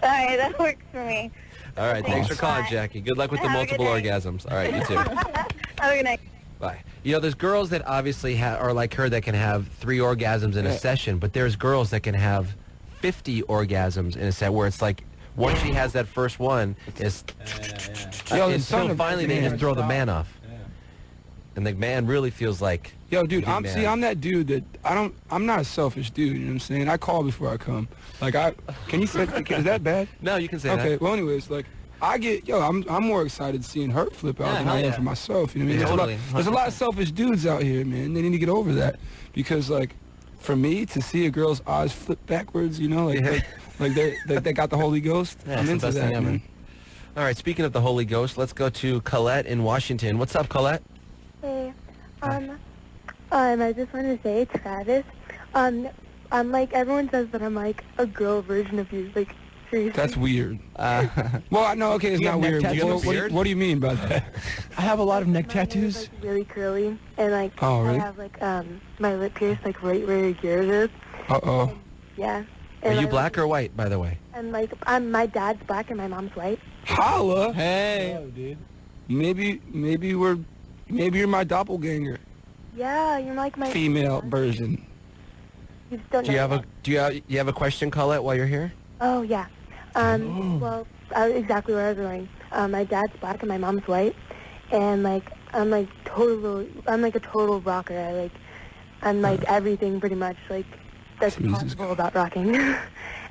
All right, that works for me. All right, thanks for calling, Bye. Jackie. Good luck with the Have a good multiple day. orgasms. All right, you too. Have a good night. Bye. There's girls that obviously are like her that can have 3 orgasms in a session, but there's girls that can have 50 orgasms in a set where it's like once she has that first one, it's until finally they just throw the man off. And the man really feels like, yo, dude, I'm that dude that I'm not a selfish dude, you know what I'm saying? I call before I come. Like, can you say, is that bad? No, you can say that. Okay, well, anyways, like, I'm more excited seeing her flip out than I am for myself, you know what I mean? There's a lot of selfish dudes out here, man. They need to get over that. Because, like, for me, to see a girl's eyes flip backwards, you know, like they got the Holy Ghost, I'm into that, man. All right, speaking of the Holy Ghost, let's go to Colette in Washington. What's up, Colette? Hey, I just want to say, Travis, I'm like, everyone says that I'm like a girl version of you, like, seriously. That's weird. Well, no, okay, it's not weird. What do you mean by that? I have a lot of neck tattoos. Like, really curly, and like, oh, really? I have like, my lip pierced like right where yours is. Uh-oh. Yeah. Are you black or white, by the way? And like, my dad's black and my mom's white. Holla! Hey! Oh, dude. Maybe you're my doppelganger. Yeah, you're like my female version. You just don't do you know have you have a question, Colette, while you're here? Oh yeah. Well, exactly where I was going. My dad's black and my mom's white, and like I'm like a total rocker. I'm like everything pretty much like that's possible about rocking.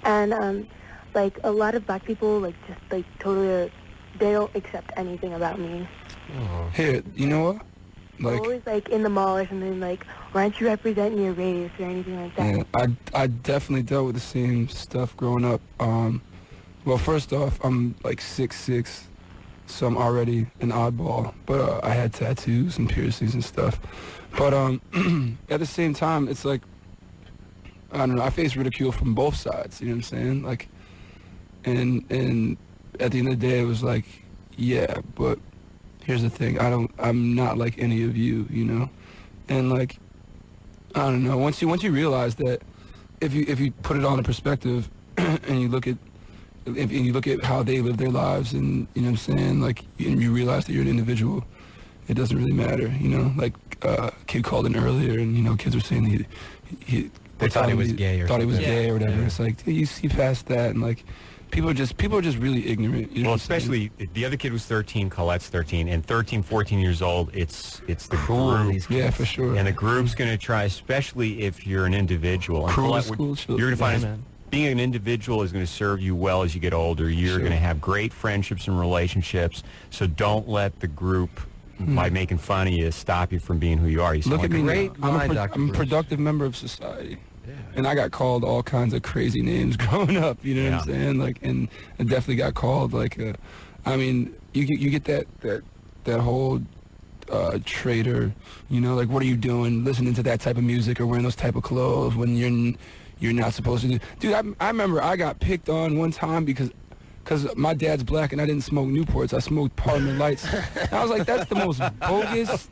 And like a lot of black people like just like totally they don't accept anything about me. Here, you know what? Like, always like in the mall or something like, why aren't you representing your race or anything like that? Yeah, I definitely dealt with the same stuff growing up. Well, first off, I'm like 6'6", so I'm already an oddball. But I had tattoos and piercings and stuff. But at the same time, it's like, I don't know, I face ridicule from both sides, you know what I'm saying? Like, and at the end of the day, it was like, yeah, but here's the thing, I'm not like any of you, you know? And like, I don't know, once you realize that if you put it all in perspective and you look at how they live their lives and, you know what I'm saying, like, and you realize that you're an individual, it doesn't really matter, you know? Like, a kid called in earlier and, you know, kids were saying they thought he was gay or thought he was something. gay or whatever. Yeah. It's like, you see past that, and like, people are just really ignorant. You know well, especially the other kid was 13, Colette's 13, and 13, 14 years old. It's the group. Yeah, for sure. And the group's going to try, especially if you're an individual. And Cruel Colette, school children. you're going to find man. being an individual is going to serve you well as you get older. You're going to have great friendships and relationships. So don't let the group, by making fun of you, stop you from being who you are. You Look at me great now. I'm a productive member of society. Yeah. And I got called all kinds of crazy names growing up, you know what I'm saying? Like, and I definitely got called like, I mean, you get that whole traitor, you know, like, what are you doing listening to that type of music or wearing those type of clothes when you're not supposed to do? Dude, I remember I got picked on one time because my dad's black and I didn't smoke Newports. I smoked Parliament Lights. And I was like, that's the most bogus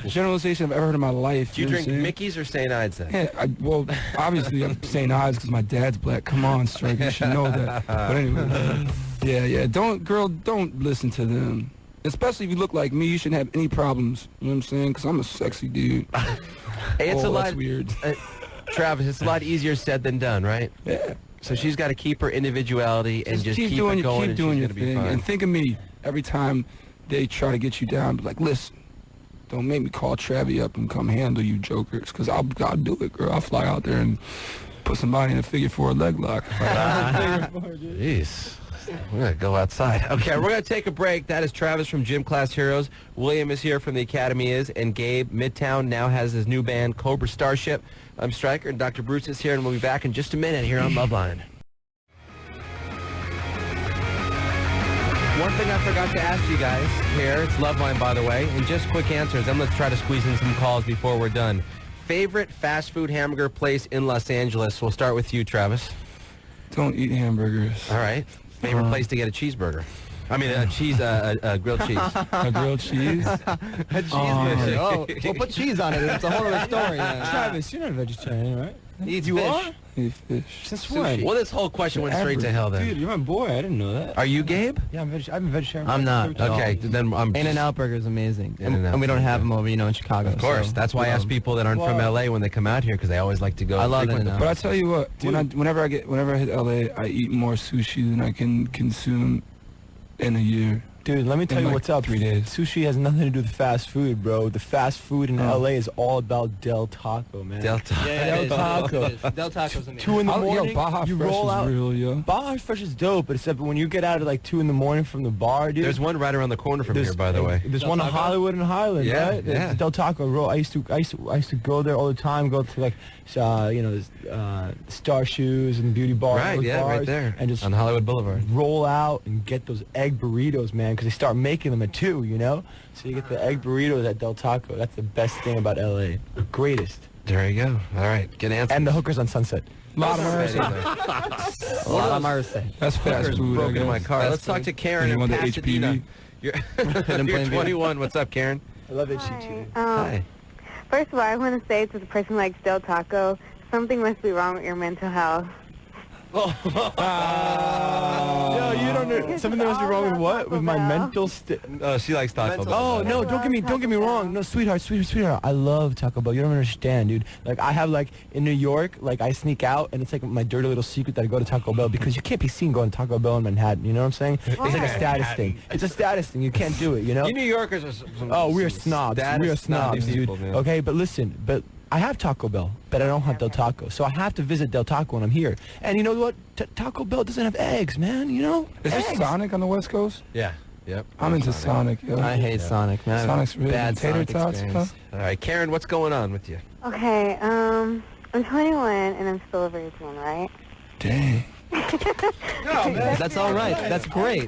generalization I've ever heard in my life. Do you drink Mickey's or St. Ides then? Yeah, well, obviously I'm St. Ides because my dad's black. Come on, Strike, you should know that. But anyway, yeah, don't listen to them. Especially if you look like me, you shouldn't have any problems. You know what I'm saying? Because I'm a sexy dude. Hey, it's a lot. That's weird. Travis, it's a lot easier said than done, right? Yeah. So she's got to keep her individuality and just keep doing, it going. Keep doing your and she's thing. gonna be fine. And think of me every time they try to get you down. Be like, listen, don't make me call Travie up and come handle you jokers, because I'll do it, girl. I'll fly out there and put somebody in a figure 4 leg lock. Jeez. We're going to go outside. Okay, we're going to take a break. That is Travis from Gym Class Heroes. William is here from the Academy and Gabe, Midtown, now has his new band, Cobra Starship. I'm Stryker, and Dr. Bruce is here, and we'll be back in just a minute here on Loveline. One thing I forgot to ask you guys here, it's Loveline, by the way, and just quick answers, and let's try to squeeze in some calls before we're done. Favorite fast food hamburger place in Los Angeles? We'll start with you, Travis. Don't eat hamburgers. All right. Favorite place to get a cheeseburger? I mean, a grilled cheese. A grilled cheese? A cheese well, put cheese on it. It's a whole other story. Travis, you're not a vegetarian, right? Eats you fish. are? Eat fish. Since when? Well, this whole question went straight to hell then. Dude, you're my boy. I didn't know that. Are you Gabe? Yeah, I'm a vegetarian. I'm not. Okay, then I'm... In-N-Out Burger is amazing. And we don't have them over, in Chicago. Of course. So that's why I ask people that aren't from L.A. when they come out here, because they always like to go. I love frequent In-N-Out. But I tell you what, whenever I hit LA, I eat more sushi than I can consume in a year. Dude, let me tell you what's up. 3 days. Sushi has nothing to do with fast food, bro. The fast food in LA is all about Del Taco, man. Del Taco. Del Taco. Del Taco's amazing. 2 in the morning, Baja you Fresh roll is out. real, yo. Baja Fresh is dope, but except when you get out at like 2 in the morning from the bar, dude. There's one right around the corner from here, by the way. There's one in Hollywood and Highland, Yeah, right? yeah. Del Taco roll. I used to go there all the time. Go to like, Star Shoes and Beauty Bar. Right, those yeah, bars, right there and just on Hollywood Boulevard. roll out and get those egg burritos, man, because they start making them at 2, you know? So you get the egg burritos at Del Taco. That's the best thing about LA. The greatest. There you go. All right, good answer. And the hookers on Sunset. Lot of mercy. Lot of mercy. That's fast food. Broken in my car. Fast Let's talk food. to Karen And you in want the Pasadena. HPV? You're, Hidden you're Plain View. 21. What's up, Karen? I love it, Chi. Hi. First of all, I want to say to the person who likes Del Taco, something must be wrong with your mental health. Yo, you don't know. Something that must be wrong with what? With my mental state. Oh, she likes Taco Bell. Oh no! Don't get me wrong. No, sweetheart. I love Taco Bell. You don't understand, dude. Like I have like in New York, like I sneak out, and it's like my dirty little secret that I go to Taco Bell because you can't be seen going to Taco Bell in Manhattan. You know what I'm saying? It's like a status thing. It's a status thing. You can't do it. You know? You New Yorkers are some Oh, we are snobs. We are snobs, dude. people, man. Okay, but listen, I have Taco Bell, but I don't have Del Taco, so I have to visit Del Taco when I'm here. And you know what? Taco Bell doesn't have eggs, man. You know? Is there Sonic on the West Coast? Yeah. Yep. I'm into Sonic. Yo. I hate Sonic, man. Sonic's really bad tater Sonic tots. experience. All right, Karen, what's going on with you? Okay, I'm 21 and I'm still a virgin, right? Dang. That's all right. That's great.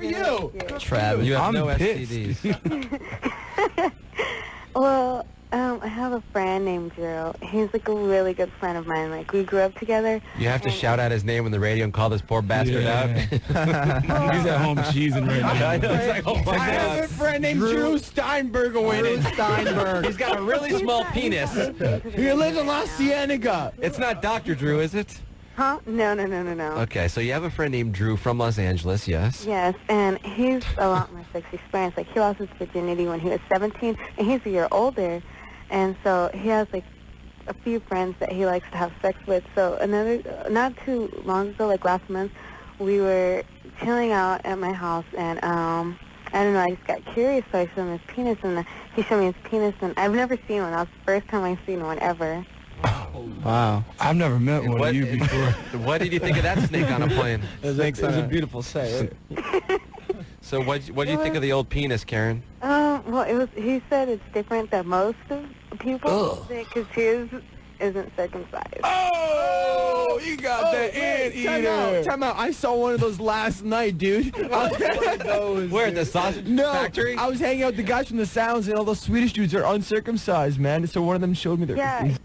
Travis, You have I'm no pissed. STDs. Well, I have a friend named Drew. He's like a really good friend of mine. Like we grew up together. You have to shout out his name on the radio and call this poor bastard out. He's at home cheesing right now. I know. It's like, oh my I have a God. friend named Drew Steinberg winning. Steinberg. He's got a really small penis. He lives in La Cienega. It's not Dr. Drew, is it? Huh? No. Okay, so you have a friend named Drew from Los Angeles, yes? Yes, and he's a lot more sex experience. Like he lost his virginity when he was 17, and he's a year older. And so he has like a few friends that he likes to have sex with. So not too long ago, like last month, we were chilling out at my house, and I don't know, I just got curious, so I showed him his penis, and he showed me his penis, and I've never seen one. That was the first time I've seen one ever. Wow. I've never met one of you before. What did you think of that snake on a plane? It was a beautiful sight. Right? So what do you think of the old penis, Karen? Well, he said it's different than most of people, because his isn't circumcised. Oh, you got that anteater. Time out. I saw one of those last night, dude. Where, at the sausage factory? I was hanging out with the guys from the Sounds, and all those Swedish dudes are uncircumcised, man. So one of them showed me their... Yeah.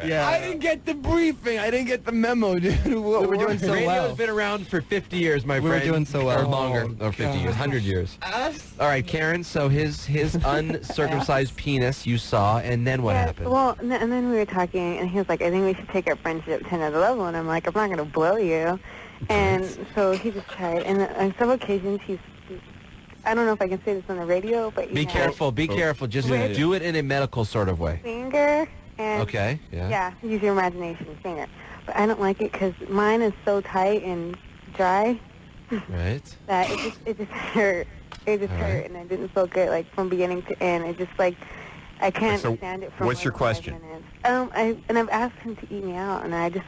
Yeah. I didn't get the briefing. I didn't get the memo, dude. We were doing so Radio's well. been around for 50 years, my We friend. were doing so well. Or longer. Or 50 years, 100 years. All right, Karen, so his uncircumcised penis you saw, and then what happened? Well, and then we were talking, and he was like, I think we should take our friendship to another level. And I'm like, I'm not going to blow you. And so he just tried. And on some occasions, I don't know if I can say this on the radio, but Be careful. Just do it in a medical sort of way. Finger and... Okay, yeah. Yeah, use your imagination, finger. But I don't like it because mine is so tight and dry Right. that it just hurt. It just hurt, and it didn't feel good, like, from beginning to end. It just, like, I can't stand it for what's like your 5 question? minutes. I've asked him to eat me out, and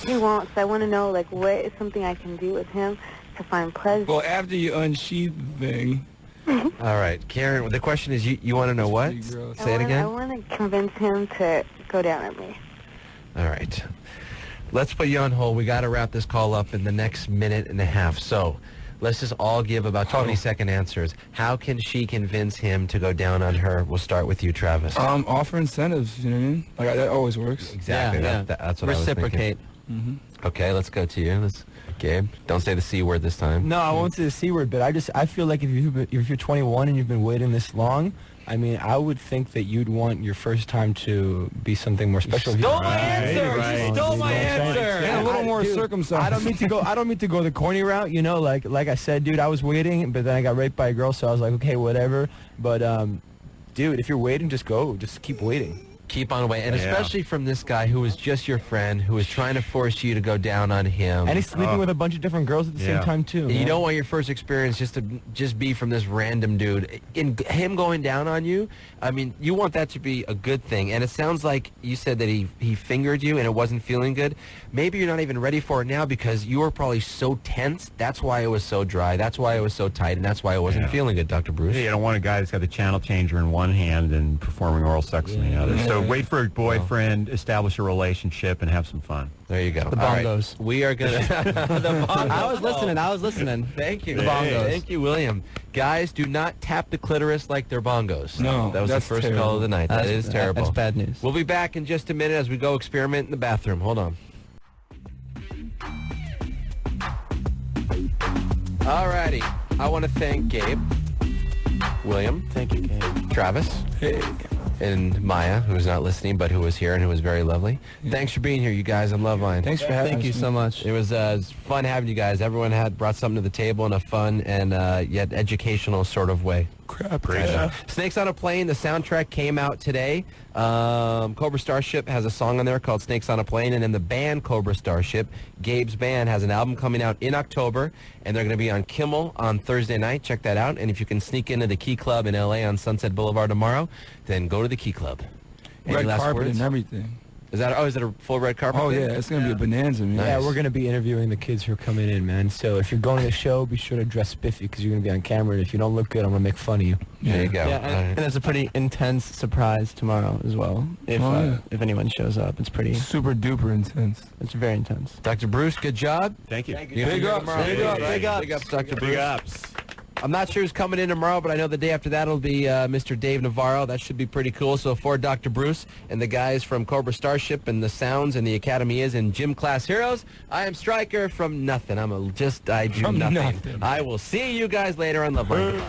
he won't, so I want to know, like, what is something I can do with him to find pleasure. Well, after you unsheath the thing. All right, Karen, the question is, you want to know what? Say it again? I want to convince him to go down at me. All right. Let's put you on hold. We got to wrap this call up in the next minute and a half. So let's just all give about 20-second answers. How can she convince him to go down on her? We'll start with you, Travis. Offer incentives, you know what I mean? Like, that always works. Exactly. Yeah, That's what reciprocate. I was thinking. Okay, let's go to you. Gabe, don't say the C word this time. No, I won't say the C word, but I feel like if you're 21 and you've been waiting this long, I mean, I would think that you'd want your first time to be something more special. Stole my answer! You stole my answer! Yeah, a little more circumcised. I don't mean to go the corny route, you know, like I said, dude, I was waiting, but then I got raped by a girl, so I was like, okay, whatever. But dude, if you're waiting, just go. Just keep waiting. Keep on waiting, and especially from this guy who was just your friend, who was trying to force you to go down on him. And he's sleeping with a bunch of different girls at the same time, too. You don't want your first experience just to be from this random dude. In him going down on you, I mean, you want that to be a good thing. And it sounds like you said that he fingered you and it wasn't feeling good. Maybe you're not even ready for it now because you were probably so tense. That's why it was so dry. That's why it was so tight. And that's why it wasn't feeling good, Dr. Bruce. Yeah, you don't want a guy that's got the channel changer in one hand and performing oral sex in the other. So wait for a boyfriend, establish a relationship, and have some fun. There you go. The bongos. Right. We are going to... The bongos. I was listening. Thank you. The bongos. Thank you, William. Guys, do not tap the clitoris like they're bongos. No, that was the first call of the night. That is terrible. That's bad news. We'll be back in just a minute as we go experiment in the bathroom. Hold on. Alrighty. I want to thank Gabe, William, thank you, Gabe, Travis, and Maja, who's not listening but who was here and who was very lovely. Thanks for being here, you guys, on Loveline. Thanks for having us. Thank you so much. It was fun having you guys. Everyone brought something to the table in a fun and yet educational sort of way. Great stuff. Snakes on a Plane, the soundtrack came out today. Cobra Starship has a song on there called Snakes on a Plane, and then the band Cobra Starship, Gabe's band, has an album coming out in October, and they're going to be on Kimmel on Thursday night. Check that out. And if you can sneak into the Key Club in L.A. on Sunset Boulevard tomorrow, then go to the Key Club. Any Red last carpet words? and everything. Is it a full red carpet? Oh, thing? yeah, it's going to be a bonanza, man. Nice. Yeah, we're going to be interviewing the kids who are coming in, man. So if you're going to the show, be sure to dress spiffy because you're going to be on camera. And if you don't look good, I'm going to make fun of you. There you go. Yeah, and it's a pretty intense surprise tomorrow as well. If anyone shows up, it's pretty super duper intense. It's very intense. Dr. Bruce, good job. Thank you. Big ups, Big ups, Dr. Bruce. Big ups. I'm not sure who's coming in tomorrow, but I know the day after that will be Mr. Dave Navarro. That should be pretty cool. So for Dr. Bruce and the guys from Cobra Starship and the Sounds and the Academy is in Gym Class Heroes, I am Striker from nothing. I do nothing. I will see you guys later on Loveline.